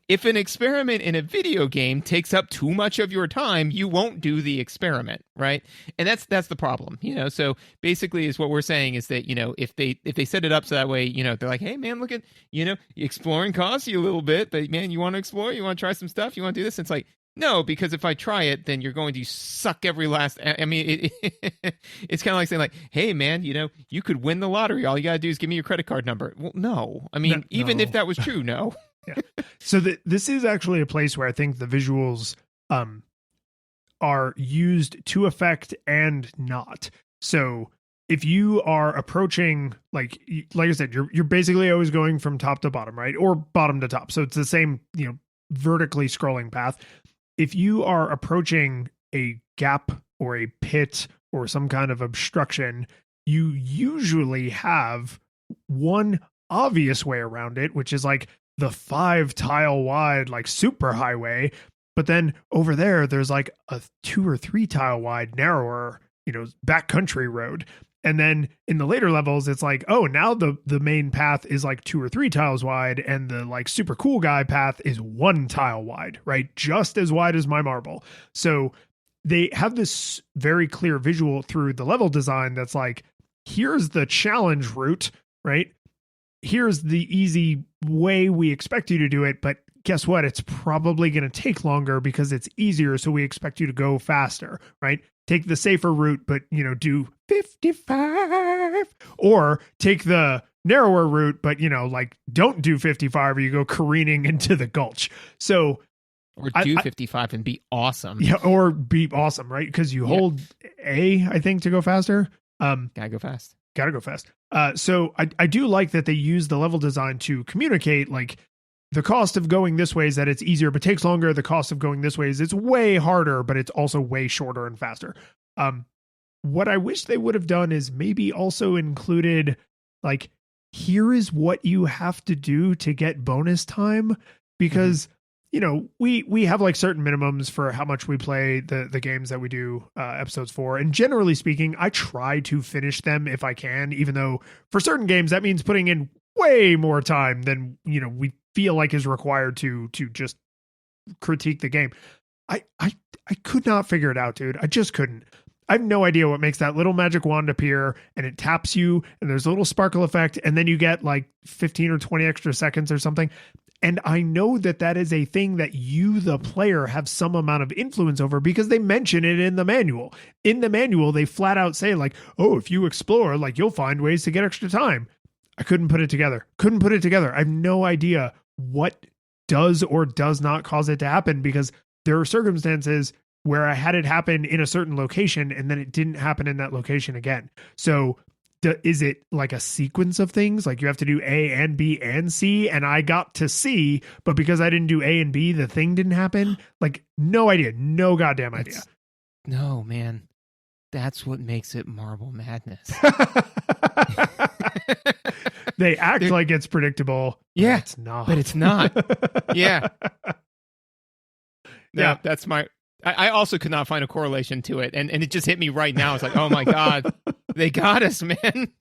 If an experiment in a video game takes up too much of your time, you won't do the experiment, right? And that's the problem, So basically, is what we're saying is that if they set it up so that way, they're like, hey man, look at exploring costs you a little bit, but man, you want to explore, you want to try some stuff, you want to do this. And it's like, no, because if I try it, then you're going to suck every last. I mean, it's kind of like saying, like, "Hey, man, you could win the lottery. All you gotta do is give me your credit card number." Well, no. I mean, even if that was true, no. Yeah. So this is actually a place where I think the visuals are used to effect and not. So if you are approaching, like I said, you're basically always going from top to bottom, right, or bottom to top. So it's the same, vertically scrolling path. If you are approaching a gap or a pit or some kind of obstruction, you usually have one obvious way around it, which is like the 5 tile wide, like super highway. But then over there's like a 2 or 3 tile wide, narrower, backcountry road. And then in the later levels, it's like, oh, now the main path is like 2 or 3 tiles wide, and the like super cool guy path is 1 tile wide, right? Just as wide as my marble. So they have this very clear visual through the level design that's like, here's the challenge route, right? Here's the easy way we expect you to do it, but guess what? It's probably going to take longer because it's easier, so we expect you to go faster, right? Take the safer route, but, do 55. Or take the narrower route, but, don't do 55 or you go careening into the gulch. So... Or do 55 and be awesome. Yeah, or be awesome, right? Because you hold A, I think, to go faster. Gotta go fast. So I do like that they use the level design to communicate, like, the cost of going this way is that it's easier but takes longer. The cost of going this way is it's way harder, but it's also way shorter and faster. What I wish they would have done is maybe also included, like, here is what you have to do to get bonus time, because you know, we have like certain minimums for how much we play the games that we do episodes for. And generally speaking, I try to finish them if I can, even though for certain games that means putting in way more time than, you know, we feel like is required to just critique the game. I could not figure it out, dude. I just couldn't. I have no idea what makes that little magic wand appear, and it taps you and there's a little sparkle effect, and then you get like 15 or 20 extra seconds or something. And I know that that is a thing that you, the player, have some amount of influence over because they mention it in the manual. In the manual, they flat out say like, oh, if you explore, like you'll find ways to get extra time. I couldn't put it together. I have no idea what does or does not cause it to happen, because there are circumstances where I had it happen in a certain location and then it didn't happen in that location again. So is it like a sequence of things? Like you have to do A and B and C, and I got to C, but because I didn't do A and B, the thing didn't happen? Like, no idea. No goddamn idea. No, man. That's what makes it Marble Madness. They act like it's predictable. Yeah, it's not. But it's not. Yeah. No, Yeah. that's my... I also could not find a correlation to it, and it just hit me right now. It's like, oh my God, they got us, man.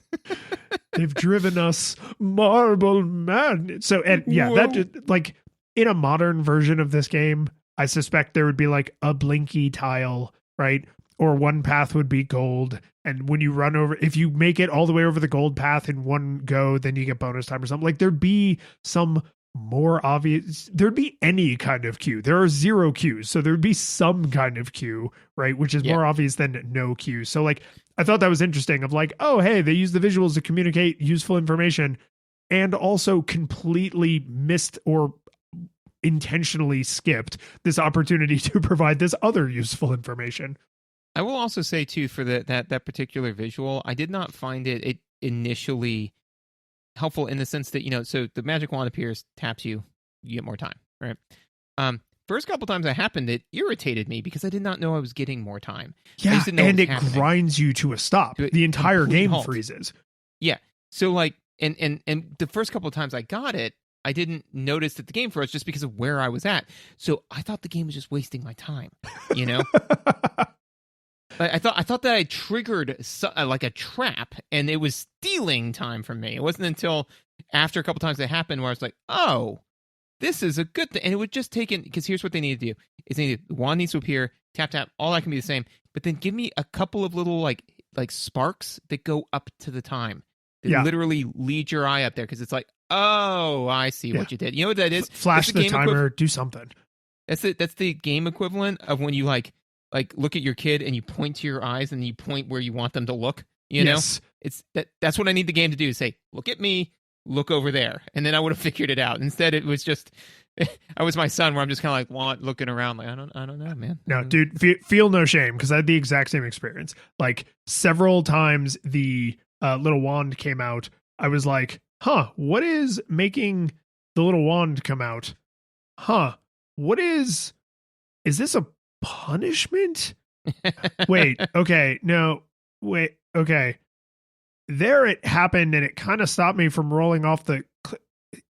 They've driven us Marble Madness. So, and yeah, that just, like in a modern version of this game, I suspect there would be like a blinky tile, right? Or one path would be gold. And when you run over, if you make it all the way over the gold path in one go, then you get bonus time or something. Like there'd be some more obvious, there'd be any kind of queue. There are 0 queues, so there'd be some kind of queue, right? Which is more obvious than no queue. So like, I thought that was interesting of like, oh, hey, they use the visuals to communicate useful information and also completely missed or intentionally skipped this opportunity to provide this other useful information. I will also say too, for that particular visual, I did not find it initially helpful in the sense that, you know, so the magic wand appears, taps you, you get more time, right? First couple times that happened, it irritated me because I did not know I was getting more time. Yeah, and it grinds you to a stop. The entire game freezes. Yeah. So like, and the first couple of times I got it, I didn't notice that the game froze just because of where I was at. So I thought the game was just wasting my time, you know? I thought that I triggered like a trap, and it was stealing time from me. It wasn't until after a couple times that happened where I was like, "Oh, this is a good thing." And it would just take in, because here's what they need to do: the wand needs to appear, tap tap, all that can be the same, but then give me a couple of little like sparks that go up to the time. That literally lead your eye up there, because it's like, oh, I see what you did. You know what that is? Flash the timer, do something. That's the game equivalent of when you like look at your kid and you point to your eyes and you point where you want them to look, you know? It's that's what I need the game to do, say, look at me, look over there. And then I would have figured it out. Instead, it was just, I was my son where I'm just kind of like looking around like, I don't know, man. No, dude, feel no shame, because I had the exact same experience. Like several times the little wand came out, I was like, huh, what is making the little wand come out? Huh, what is this a punishment? Wait, okay, no, wait, okay. There it happened, and it kind of stopped me from rolling off the...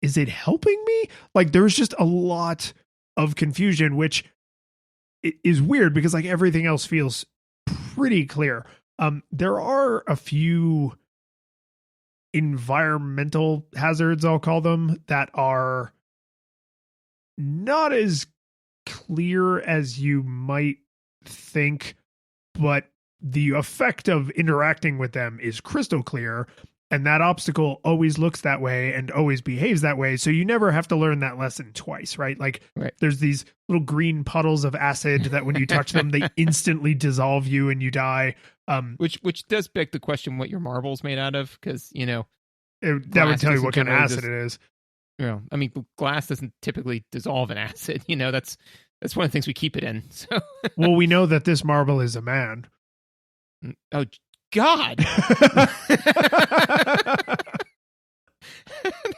Is it helping me? Like, there's just a lot of confusion, which is weird because like everything else feels pretty clear. There are a few environmental hazards, I'll call them, that are not as clear as you might think, but the effect of interacting with them is crystal clear, and that obstacle always looks that way and always behaves that way, so you never have to learn that lesson twice, right? Like, there's these little green puddles of acid that when you touch them, they instantly dissolve you and you die. Which does beg the question what your marble's made out of, because, you know, that would tell you what kind of acid it is. You know, I mean, glass doesn't typically dissolve in acid. You know, that's one of the things we keep it in. So, well, we know that this marble is a man. Oh God!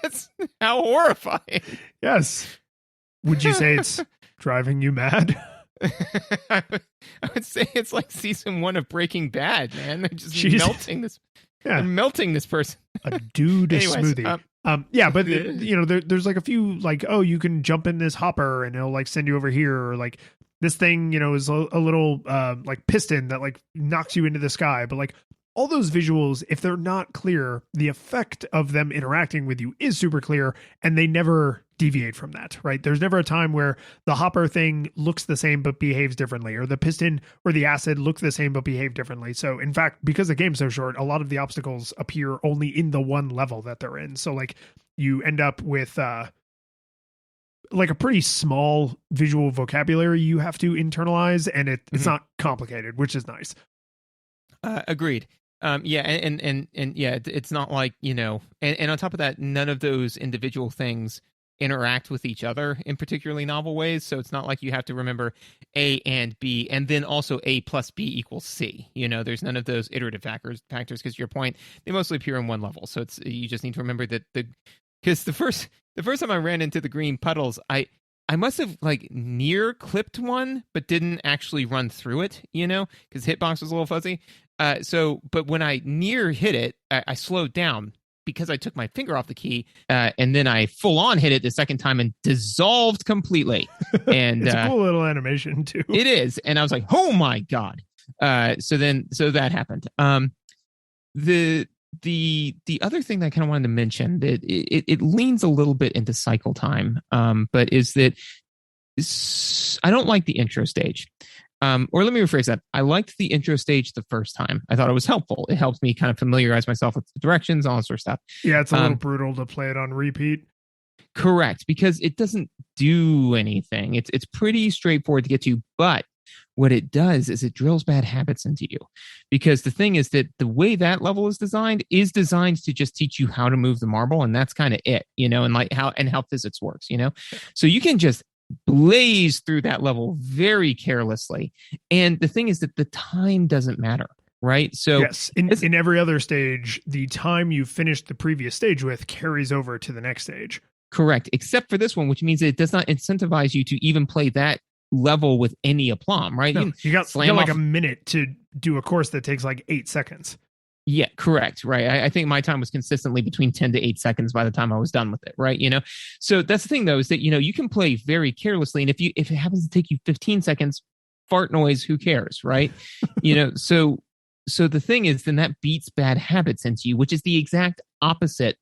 That's how horrifying. Yes. Would you say it's driving you mad? I would say it's like season 1 of Breaking Bad, man. They're just melting this. Yeah. They're melting this person. A dude smoothie. Yeah, but there's like a few like, oh, you can jump in this hopper and it'll like send you over here, or like this thing, is a little like piston that like knocks you into the sky. But like all those visuals, if they're not clear, the effect of them interacting with you is super clear, and they never deviate from that, right? There's never a time where the hopper thing looks the same but behaves differently, or the piston or the acid look the same but behave differently. So in fact, because the game's so short, a lot of the obstacles appear only in the one level that they're in. So like you end up with like a pretty small visual vocabulary you have to internalize, and it's not complicated, which is nice. Agreed. Yeah, and yeah, it's not like, and on top of that, none of those individual things interact with each other in particularly novel ways. So it's not like you have to remember A and B, and then also A plus B equals C. There's none of those iterative factors, because to your point, they mostly appear in one level. So you just need to remember that because the first time I ran into the green puddles, I must have like near clipped one, but didn't actually run through it, because hitbox was a little fuzzy. But when I near hit it, I slowed down because I took my finger off the key, and then I full on hit it the second time and dissolved completely. And it's a cool little animation too. It is, and I was like, oh my god. So that happened. The other thing that I kind of wanted to mention, that it leans a little bit into cycle time, but is that I don't like the intro stage. Or let me rephrase that. I liked the intro stage the first time. I thought it was helpful. It helped me kind of familiarize myself with the directions, all that sort of stuff. Yeah, it's a little brutal to play it on repeat. Correct, because it doesn't do anything. It's pretty straightforward to get to, but what it does is it drills bad habits into you. Because the thing is that the way that level is designed to just teach you how to move the marble, and that's kind of it, and like how physics works, So you can just blaze through that level very carelessly. And the thing is that the time doesn't matter, right? So yes, in every other stage, the time you finished the previous stage with carries over to the next stage. Correct, except for this one, which means it does not incentivize you to even play that level with any aplomb, right? No, you got like a minute to do a course that takes like 8 seconds. Yeah, correct. Right. I think my time was consistently between 10 to 8 seconds by the time I was done with it. Right. So that's the thing, though, is that, you can play very carelessly. And if it happens to take you 15 seconds, fart noise, who cares? Right. So the thing is, then that beats bad habits into you, which is the exact opposite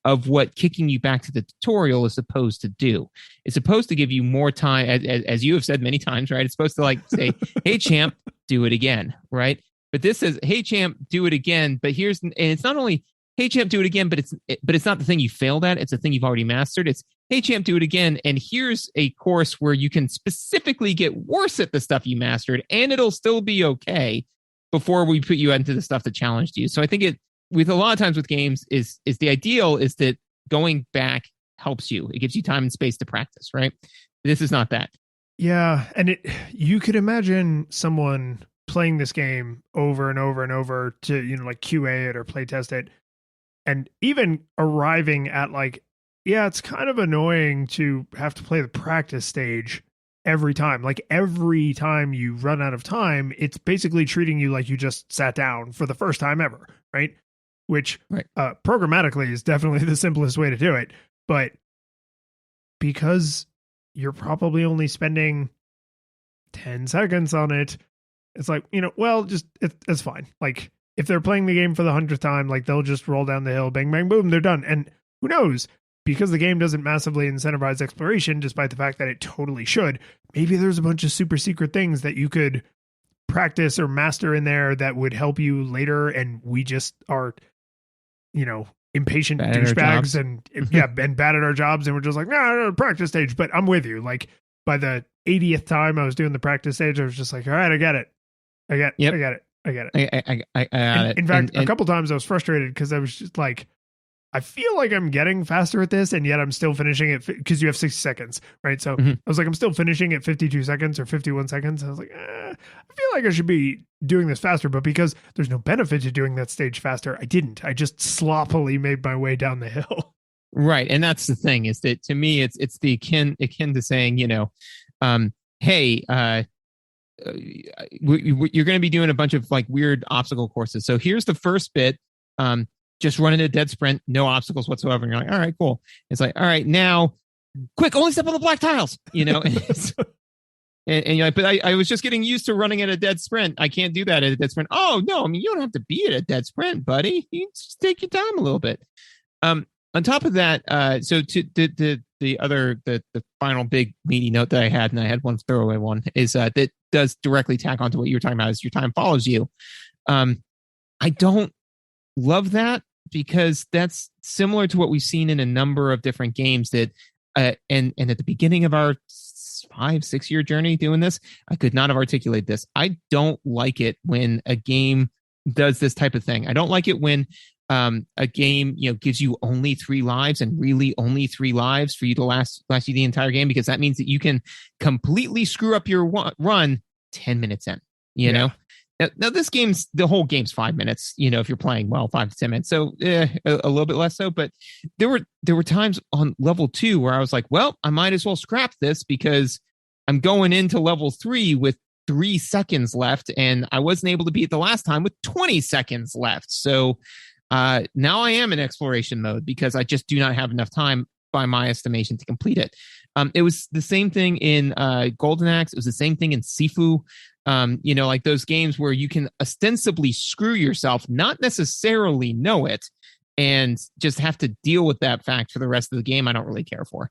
of what kicking you back to the tutorial is supposed to do. It's supposed to give you more time, as you have said many times, right? It's supposed to like say, hey, champ, do it again. Right. But this says, hey, champ, do it again. But and it's not only, hey, champ, do it again, but it's not the thing you failed at. It's the thing you've already mastered. It's, hey, champ, do it again. And here's a course where you can specifically get worse at the stuff you mastered, and it'll still be okay before we put you into the stuff that challenged you. So I think with a lot of times with games is the ideal is that going back helps you. It gives you time and space to practice, right? This is not that. Yeah. And you could imagine someone playing this game over and over and over to, like QA it or play test it, and even arriving at like, yeah, it's kind of annoying to have to play the practice stage every time. Like every time you run out of time, it's basically treating you like you just sat down for the first time ever, right? Which programmatically is definitely the simplest way to do it. But because you're probably only spending 10 seconds on it, it's like, well, just it's fine. Like if they're playing the game for the 100th time, like they'll just roll down the hill, bang, bang, boom, they're done. And who knows, because the game doesn't massively incentivize exploration, despite the fact that it totally should, maybe there's a bunch of super secret things that you could practice or master in there that would help you later. And we just are, impatient douchebags and and bad at our jobs. And we're just like, no, practice stage. But I'm with you. Like by the 80th time I was doing the practice stage, I was just like, all right, I get it. I get it. I got it. In fact, a couple times I was frustrated because I was just like, I feel like I'm getting faster at this, and yet I'm still finishing it because you have 60 seconds, right? So I was like, I'm still finishing at 52 seconds or 51 seconds. I was like, I feel like I should be doing this faster, but because there's no benefit to doing that stage faster, I didn't. I just sloppily made my way down the hill. Right, and that's the thing is that to me, it's the akin to saying, hey, you're going to be doing a bunch of like weird obstacle courses. So here's the first bit. just running a dead sprint, no obstacles whatsoever. And you're like, all right, cool. It's like, all right, now quick, only step on the black tiles, and you're like, but I was just getting used to running at a dead sprint. I can't do that at a dead sprint. Oh no, I mean, you don't have to be at a dead sprint, buddy. You just take your time a little bit. On top of that, so to the final big meaty note that I had, and I had one throwaway one, is that does directly tack onto what you were talking about, is your time follows you. I don't love that, because that's similar to what we've seen in a number of different games that, and at the beginning of our 5-6 year journey doing this, I could not have articulated this. I don't like it when a game does this type of thing. I don't like it when a game, gives you only 3 lives, and really only 3 lives for you to last you the entire game, because that means that you can completely screw up your run 10 minutes in, know? Now this the whole game's 5 minutes, if you're playing well, 5 to 10 minutes. So a little bit less so, but there were times on level 2 where I was like, well, I might as well scrap this, because I'm going into level 3 with 3 seconds left, and I wasn't able to beat it the last time with 20 seconds left. So now I am in exploration mode, because I just do not have enough time, by my estimation, to complete it. It was the same thing in Golden Axe. It was the same thing in Sifu. Like those games where you can ostensibly screw yourself, not necessarily know it, and just have to deal with that fact for the rest of the game. I don't really care for.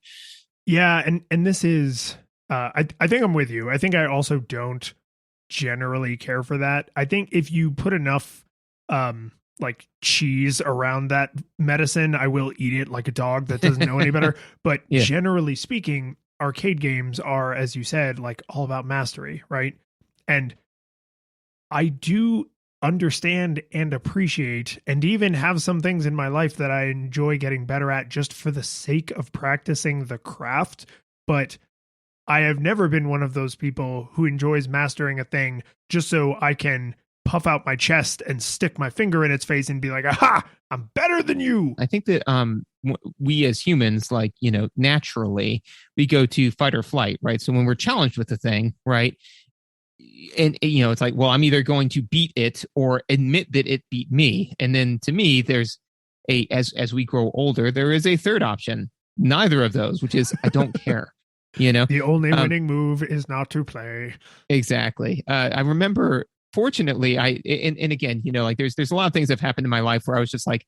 Yeah, and this is, I think I'm with you. I think I also don't generally care for that. I think if you put enough like cheese around that medicine, I will eat it like a dog that doesn't know any better. But yeah. Generally speaking, arcade games are, as you said, like all about mastery, right? And I do understand and appreciate, and even have some things in my life that I enjoy getting better at just for the sake of practicing the craft. But I have never been one of those people who enjoys mastering a thing just so I can puff out my chest and stick my finger in its face and be like, aha, I'm better than you. I think that we as humans, like, naturally, we go to fight or flight, right? So when we're challenged with a thing, right? And it's like, well, I'm either going to beat it or admit that it beat me. And then to me, there's as we grow older, there is a third option. Neither of those, which is I don't care. The only winning move is not to play. Exactly. I remember, fortunately, and again, like there's a lot of things that have happened in my life where I was just like,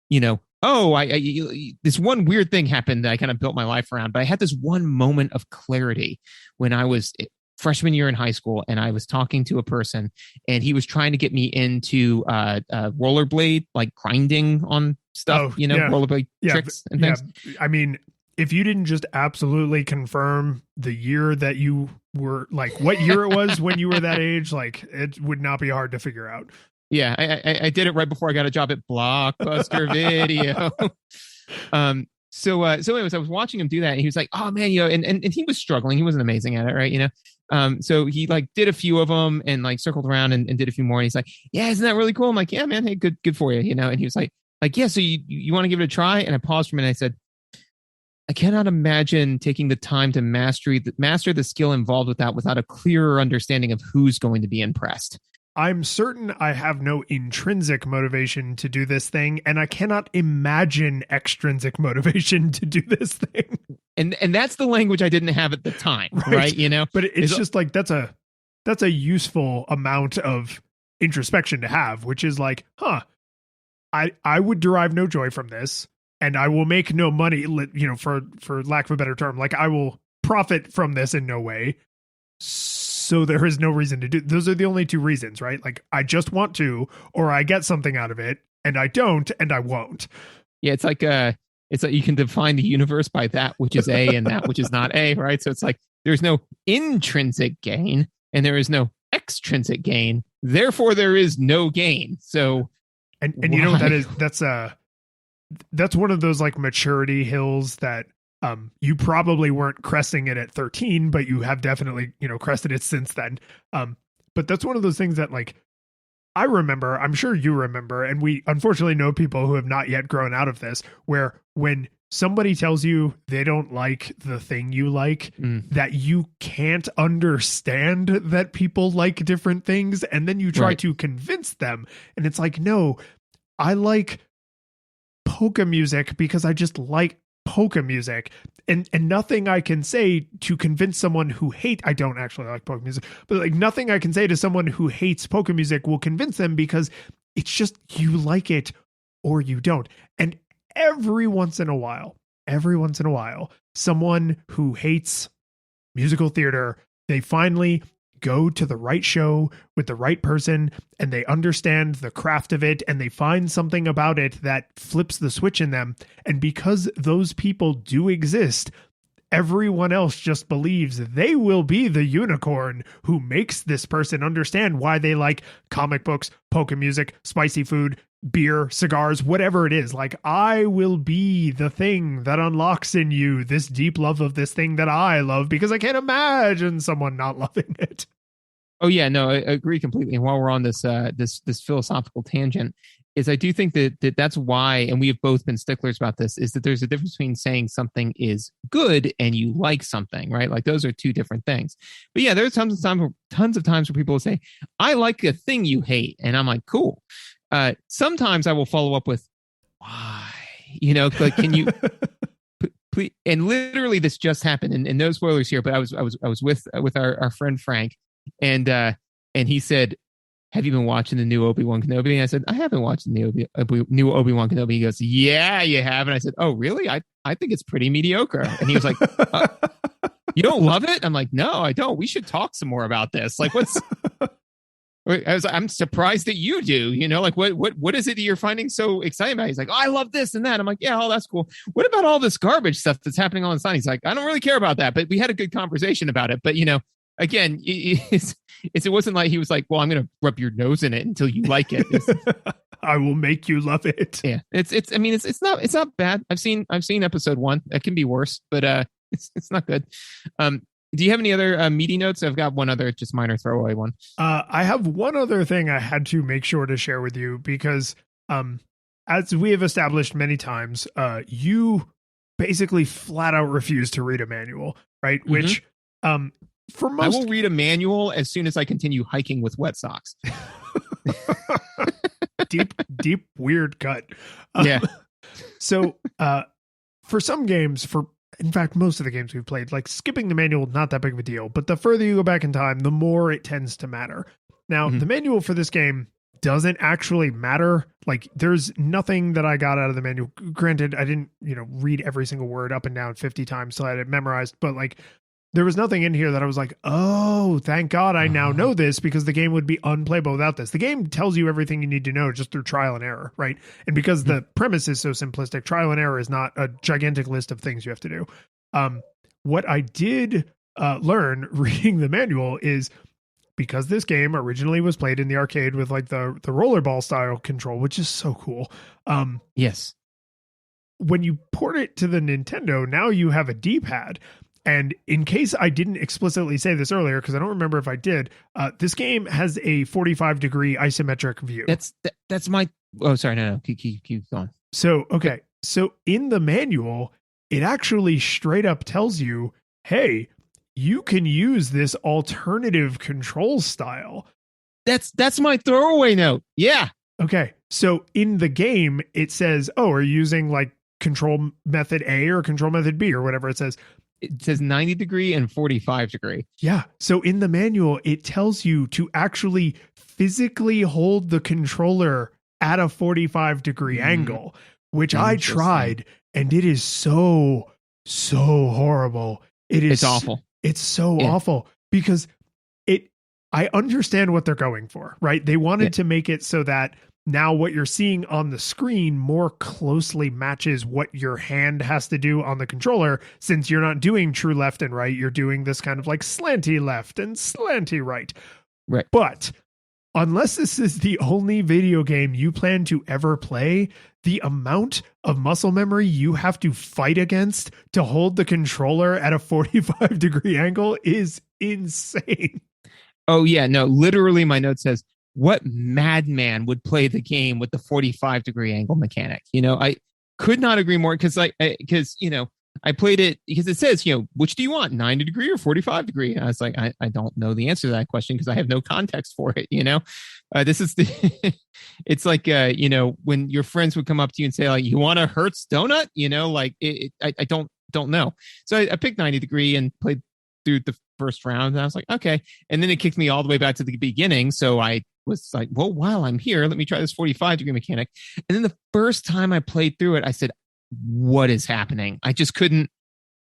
this one weird thing happened that I kind of built my life around. But I had this one moment of clarity when I was freshman year in high school, and I was talking to a person, and he was trying to get me into rollerblade, like grinding on stuff, rollerblade tricks and things. Yeah. I mean, if you didn't just absolutely confirm the year that you were, like what year it was when you were that age, like it would not be hard to figure out. Yeah, I did it right before I got a job at Blockbuster Video. So anyways, I was watching him do that, and he was like, oh man, and he was struggling. He wasn't amazing at it, right? So he like did a few of them and like circled around and did a few more. And he's like, yeah, isn't that really cool? I'm like, yeah, man, hey, good for you, And he was like, yeah, so you want to give it a try? And I paused for a minute. And I said, I cannot imagine taking the time to master the skill involved with that without a clearer understanding of who's going to be impressed. I'm certain I have no intrinsic motivation to do this thing, and I cannot imagine extrinsic motivation to do this thing. And that's the language I didn't have at the time, right? But it's just like that's a useful amount of introspection to have, which is like, I would derive no joy from this, and I will make no money, for lack of a better term, like I will profit from this in no way. So there is no reason to do. Those are the only 2 reasons, right? Like I just want to, or I get something out of it, and I don't, and I won't. Yeah, it's like you can define the universe by that which is A and that which is not A, right? So it's like there's no intrinsic gain and there is no extrinsic gain. Therefore, there is no gain. So, and you know what that is? That's one of those like maturity hills that you probably weren't cresting it at 13, but you have definitely, crested it since then. But that's one of those things that like I remember, I'm sure you remember, and we unfortunately know people who have not yet grown out of this, where when somebody tells you they don't like the thing you like, that you can't understand that people like different things, and then you try to convince them, and it's like, no, I like polka music because I just like polka music, and nothing I can say to convince someone who I don't actually like polka music, but like nothing I can say to someone who hates polka music will convince them, because it's just, you like it or you don't. And every once in a while, someone who hates musical theater, they finally go to the right show with the right person, and they understand the craft of it, and they find something about it that flips the switch in them. And because those people do exist, everyone else just believes they will be the unicorn who makes this person understand why they like comic books, polka music, spicy food, beer, cigars, whatever it is. Like, I will be the thing that unlocks in you this deep love of this thing that I love, because I can't imagine someone not loving it. Oh yeah, no, I agree completely. And while we're on this this philosophical tangent, is I do think that's why, and we have both been sticklers about this, is that there's a difference between saying something is good and you like something, right? Like, those are two different things. But yeah, there's tons of times where people will say, I like a thing you hate. And I'm like, cool. Sometimes I will follow up with, why? You know, like, can you please? And literally this just happened, and no spoilers here, but I was with our friend Frank, and he said, have you been watching the new Obi-Wan Kenobi? And I said, I haven't watched the new Obi-Wan Kenobi. He goes, yeah, you have. And I said, oh, really? I think it's pretty mediocre. And he was like, you don't love it? I'm like, no, I don't. We should talk some more about this. Like, I'm surprised that you do, you know, like what is it that you're finding so exciting about? He's like, oh, I love this and that. I'm like, yeah, oh, that's cool. What about all this garbage stuff that's happening on the side? He's like, I don't really care about that, but we had a good conversation about it. But, you know, again, it wasn't like he was like, well, I'm going to rub your nose in it until you like it. I will make you love it. Yeah. It's not bad. I've seen episode 1. It can be worse, but it's not good. Do you have any other meaty notes? I've got one other just minor throwaway one. I have one other thing I had to make sure to share with you, because as we have established many times, you basically flat out refuse to read a manual, right? Mm-hmm. Which for most, I will read a manual as soon as I continue hiking with wet socks. deep, weird cut. Yeah. So for some games, in fact, most of the games we've played, like, skipping the manual, not that big of a deal. But the further you go back in time, the more it tends to matter. Now, the manual for this game doesn't actually matter. Like, there's nothing that I got out of the manual. Granted, I didn't, read every single word up and down 50 times, so I had it memorized. But, like, there was nothing in here that I was like, oh, thank God I now know this, because the game would be unplayable without this. The game tells you everything you need to know just through trial and error, right? And because the premise is so simplistic, trial and error is not a gigantic list of things you have to do. What I did learn reading the manual is, because this game originally was played in the arcade with like the rollerball style control, which is so cool. Yes. When you port it to the Nintendo, now you have a D-pad. And in case I didn't explicitly say this earlier, because I don't remember if I did, this game has a 45-degree isometric view. That's my... Oh, sorry. No. Keep going. So, okay. So in the manual, it actually straight up tells you, hey, you can use this alternative control style. That's my throwaway note. Yeah. Okay. So in the game, it says, oh, are you using like control method A or control method B or whatever it says? It says 90 degree and 45 degree. Yeah. So in the manual, it tells you to actually physically hold the controller at a 45-degree angle, which I tried, and it is so horrible. It's awful. It's so awful, because I understand what they're going for, right? They wanted to make it so that now what you're seeing on the screen more closely matches what your hand has to do on the controller, since you're not doing true left and right. You're doing this kind of like slanty left and slanty right. Right. But unless this is the only video game you plan to ever play, the amount of muscle memory you have to fight against to hold the controller at a 45-degree angle is insane. Oh, yeah. No, literally my note says, what madman would play the game with the 45-degree angle mechanic? I could not agree more, because I played it because it says, which do you want, 90 degree or 45 degree? And I was like, I don't know the answer to that question because I have no context for it. This is it's like, when your friends would come up to you and say, like, you want a Hertz donut? I don't know. So I picked 90 degree and played through the first round. And I was like, okay. And then it kicked me all the way back to the beginning. So I was like, well, while I'm here, let me try this 45 degree mechanic. And then the first time I played through it, I said, what is happening? I just couldn't.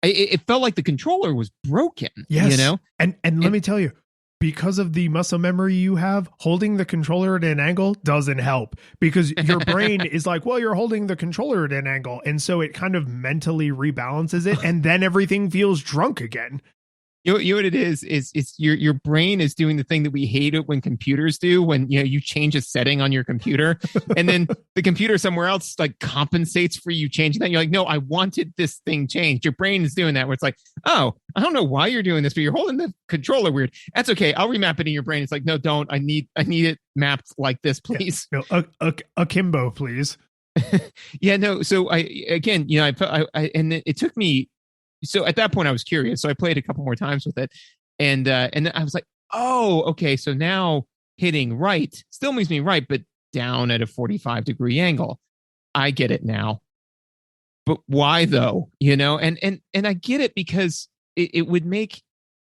It felt like the controller was broken. Yes. And let me tell you, because of the muscle memory you have, holding the controller at an angle doesn't help because your brain is like, well, you're holding the controller at an angle. And so it kind of mentally rebalances it. And then everything feels drunk again. You know what it is it's your brain is doing the thing that we hate it when computers do, when you change a setting on your computer and then the computer somewhere else like compensates for you changing that. You're like, no, I wanted this thing changed. Your brain is doing that where it's like, oh, I don't know why you're doing this, but you're holding the controller weird. That's okay. I'll remap it in your brain. It's like, no, don't. I need it mapped like this, please. Yeah. No, akimbo, please. Yeah, no. So and it took me. So at that point I was curious. So I played a couple more times with it and then I was like, oh, okay. So now hitting right still moves me right, but down at a 45 degree angle. I get it now. But why though? And I get it because it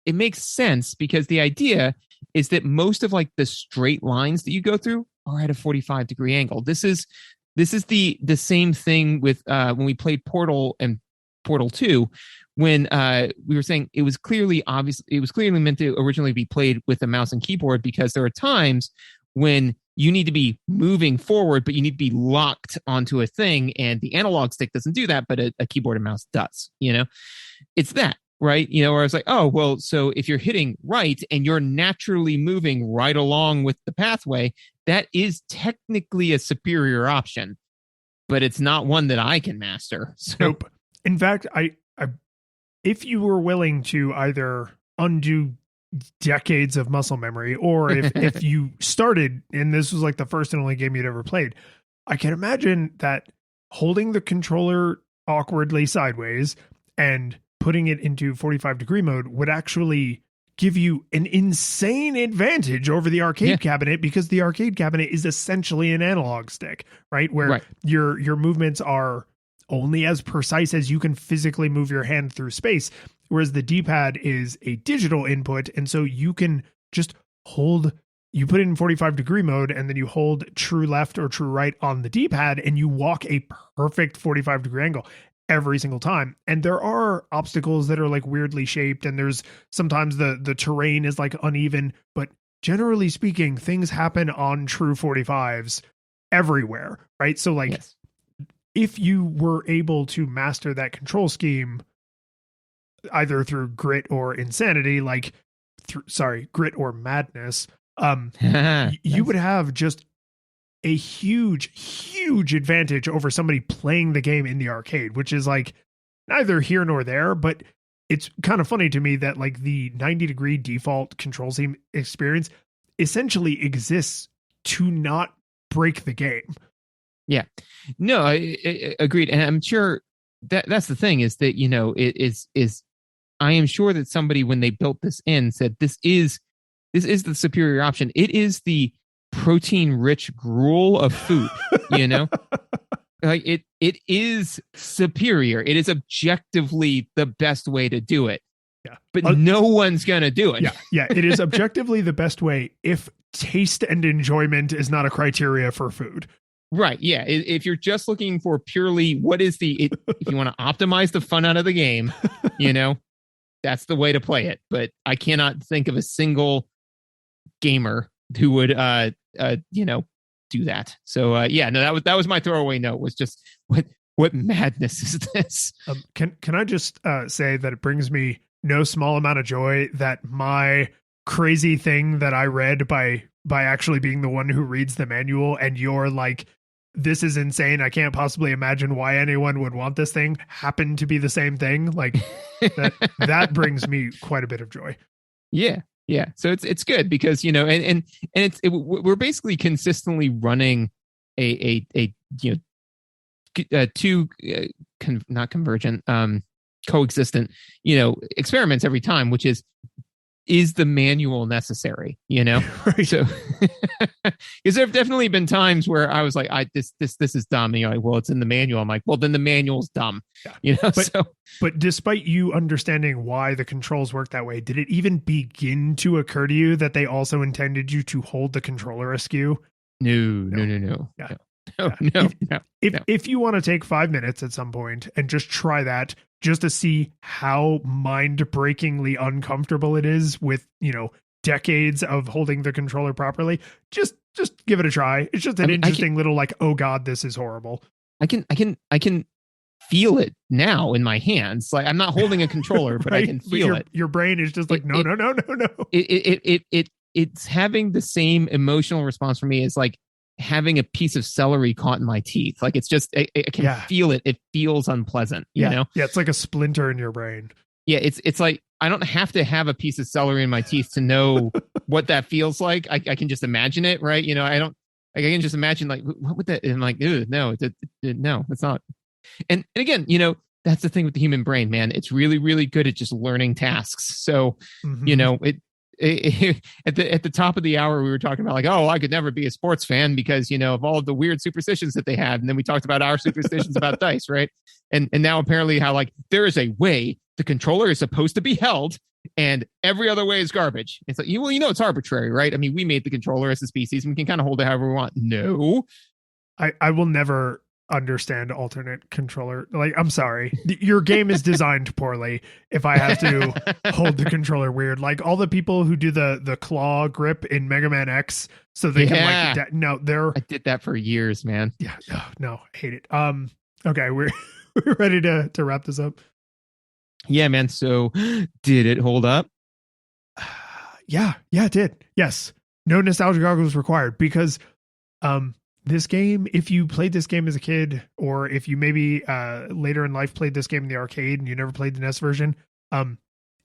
makes sense because the idea is that most of like the straight lines that you go through are at a 45 degree angle. This is the same thing with when we played Portal and Portal 2, when we were saying it was clearly meant to originally be played with a mouse and keyboard because there are times when you need to be moving forward, but you need to be locked onto a thing, and the analog stick doesn't do that, but a keyboard and mouse does. It's that, right? Where I was like, oh, well, so if you're hitting right and you're naturally moving right along with the pathway, that is technically a superior option, but it's not one that I can master. So. Nope. In fact, if you were willing to either undo decades of muscle memory, or if you started and this was like the first and only game you'd ever played, I can imagine that holding the controller awkwardly sideways and putting it into 45 degree mode would actually give you an insane advantage over the arcade cabinet, because the arcade cabinet is essentially an analog stick, right? Where your movements are only as precise as you can physically move your hand through space, whereas the D-pad is a digital input, and so you can just you put it in 45 degree mode and then you hold true left or true right on the D-pad and you walk a perfect 45 degree angle every single time. And there are obstacles that are like weirdly shaped, and there's sometimes the terrain is like uneven, but generally speaking, things happen on true 45s everywhere, right? So like, if you were able to master that control scheme either through grit or insanity, grit or madness, you would have just a huge advantage over somebody playing the game in the arcade, which is like neither here nor there. But it's kind of funny to me that like the 90 degree default control scheme experience essentially exists to not break the game. Yeah, no, I agreed. And I'm sure that's the thing is that, I am sure that somebody, when they built this in, said, this is the superior option. It is the protein rich gruel of food, like it is superior. It is objectively the best way to do it. Yeah. But no one's going to do it. Yeah. It is objectively the best way if taste and enjoyment is not a criteria for food. Right. Yeah. If you're just looking for purely if you want to optimize the fun out of the game, that's the way to play it. But I cannot think of a single gamer who would, do that. So, that was my throwaway note, was just what madness is this? Can I just say that it brings me no small amount of joy that my crazy thing that I read by actually being the one who reads the manual, and you're like, this is insane, I can't possibly imagine why anyone would want this thing, happened to be the same thing. Like that brings me quite a bit of joy. Yeah. So it's good because, we're basically consistently running not convergent, coexistent, experiments every time, which is the manual necessary, Right. So because there have definitely been times where I was like, this is dumb, and you're like, well, it's in the manual. I'm like, well, then the manual's dumb. But despite you understanding why the controls work that way, did it even begin to occur to you that they also intended you to hold the controller askew? No. Yeah. No. If you want to take 5 minutes at some point and just try that, just to see how mind-breakingly uncomfortable it is with, decades of holding the controller properly, just give it a try. It's just an interesting little like, oh God, this is horrible. I can feel it now in my hands. Like, I'm not holding a controller, but right? I can feel it. Your brain is just like, no. It's having the same emotional response for me as like having a piece of celery caught in my teeth. Like, it's just, I can feel it. It feels unpleasant, you know? Yeah, it's like a splinter in your brain. Yeah, it's like, I don't have to have a piece of celery in my teeth to know what that feels like. I can just imagine it, right? I can just imagine, like, what would that, and I'm like, no, it's not. And again, that's the thing with the human brain, man. It's really, really good at just learning tasks. So, at the top of the hour, we were talking about like, oh, I could never be a sports fan because, of all of the weird superstitions that they had. And then we talked about our superstitions about dice, right? And now apparently how like there is a way the controller is supposed to be held and every other way is garbage. It's like, it's arbitrary, right? I mean, we made the controller as a species and we can kind of hold it however we want. No. I will never understand alternate controller. Like, I'm sorry, your game is designed poorly if I have to hold the controller weird. Like all the people who do the claw grip in Mega Man X so they can like I did that for years, man. Yeah. Oh, no, I hate it. Okay, we're ready to wrap this up. Yeah, man. So did it hold up? Yeah, it did. Yes. No nostalgia goggles required because this game, if you played this game as a kid, or if you maybe later in life played this game in the arcade and you never played the NES version,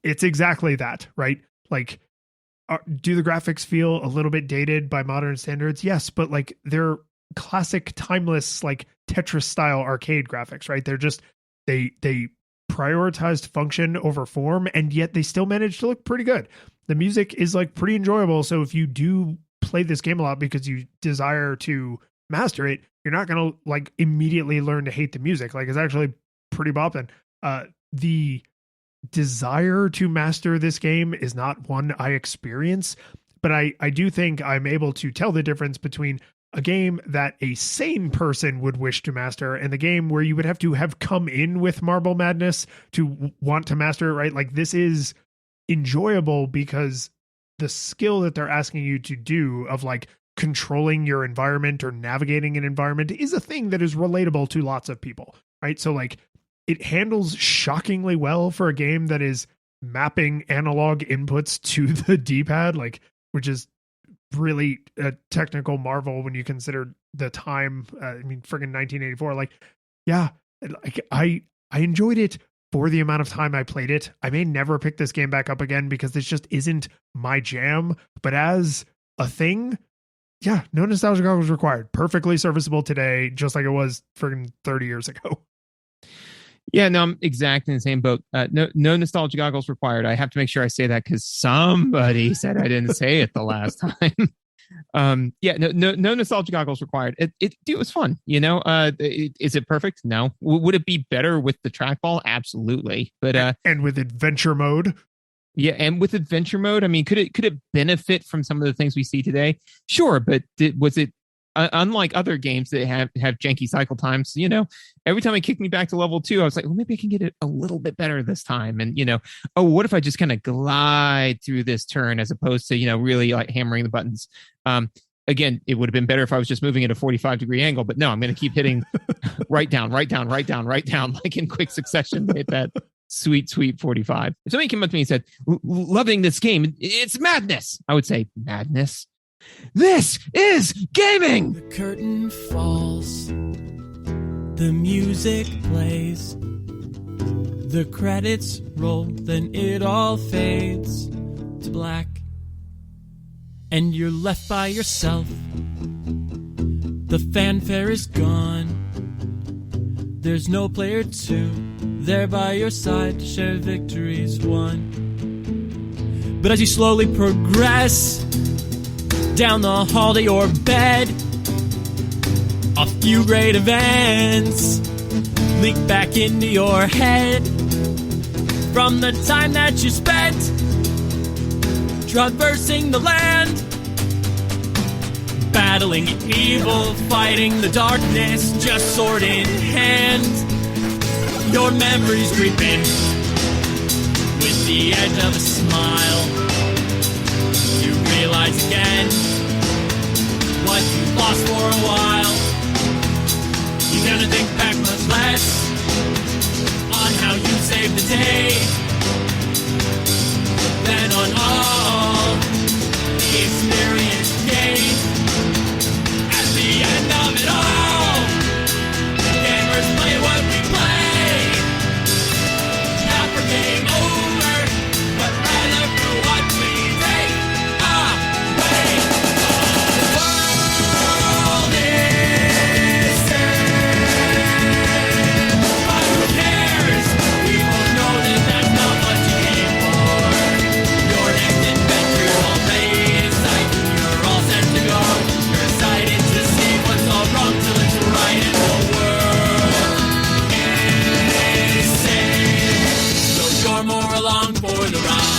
it's exactly that, right? Like, do the graphics feel a little bit dated by modern standards? Yes, but like they're classic, timeless, like Tetris style arcade graphics, right? They're just they prioritized function over form, and yet they still managed to look pretty good. The music is like pretty enjoyable. So if you do play this game a lot because you desire to master it, you're not going to like immediately learn to hate the music. Like, it's actually pretty bopping. The desire to master this game is not one I experience, but I do think I'm able to tell the difference between a game that a sane person would wish to master and the game where you would have to have come in with Marble Madness to want to master it, right? Like, this is enjoyable because the skill that they're asking you to do of like controlling your environment or navigating an environment is a thing that is relatable to lots of people, right? So like, it handles shockingly well for a game that is mapping analog inputs to the D-pad, like, which is really a technical marvel when you consider the time. Friggin' 1984. Like, yeah, like I enjoyed it for the amount of time I played it. I may never pick this game back up again because this just isn't my jam. But as a thing, yeah, no nostalgia goggles required. Perfectly serviceable today, just like it was friggin' 30 years ago. Yeah, no, I'm exactly in the same boat. No nostalgia goggles required. I have to make sure I say that because somebody said I didn't say it the last time. Yeah, no nostalgia goggles required. It was fun. Is it perfect? No. Would it be better with the trackball? Absolutely. But and with adventure mode. Yeah, and with adventure mode, I mean, could it benefit from some of the things we see today? Sure, but was it? Unlike other games that have janky cycle times, every time it kicked me back to level 2, I was like, well, maybe I can get it a little bit better this time. And, what if I just kind of glide through this turn as opposed to, really like hammering the buttons? Again, it would have been better if I was just moving at a 45-degree angle, but no, I'm going to keep hitting right down, like in quick succession to hit that sweet 45. If somebody came up to me and said, loving this game, it's madness, I would say, madness? This is gaming! The curtain falls, the music plays, the credits roll, then it all fades to black, and you're left by yourself. The fanfare is gone, there's no player two there by your side to share victories won. But as you slowly progress down the hall to your bed, a few great events leak back into your head from the time that you spent traversing the land, battling evil, fighting the darkness, just sword in hand. Your memories creeping with the edge of a smile. You realize again what you lost for a while. You're gonna think back much less on how you saved the day than on all the experience gained. At the end of it all, gamers play what we play, not for game over, but rather for what we take away. The world is sad, but who cares? We both know that that's not what you came for. Your next adventure already in sight. You're all set to go. You're excited to see what's all wrong till it's right, and the world is saved. So you're more along for the ride.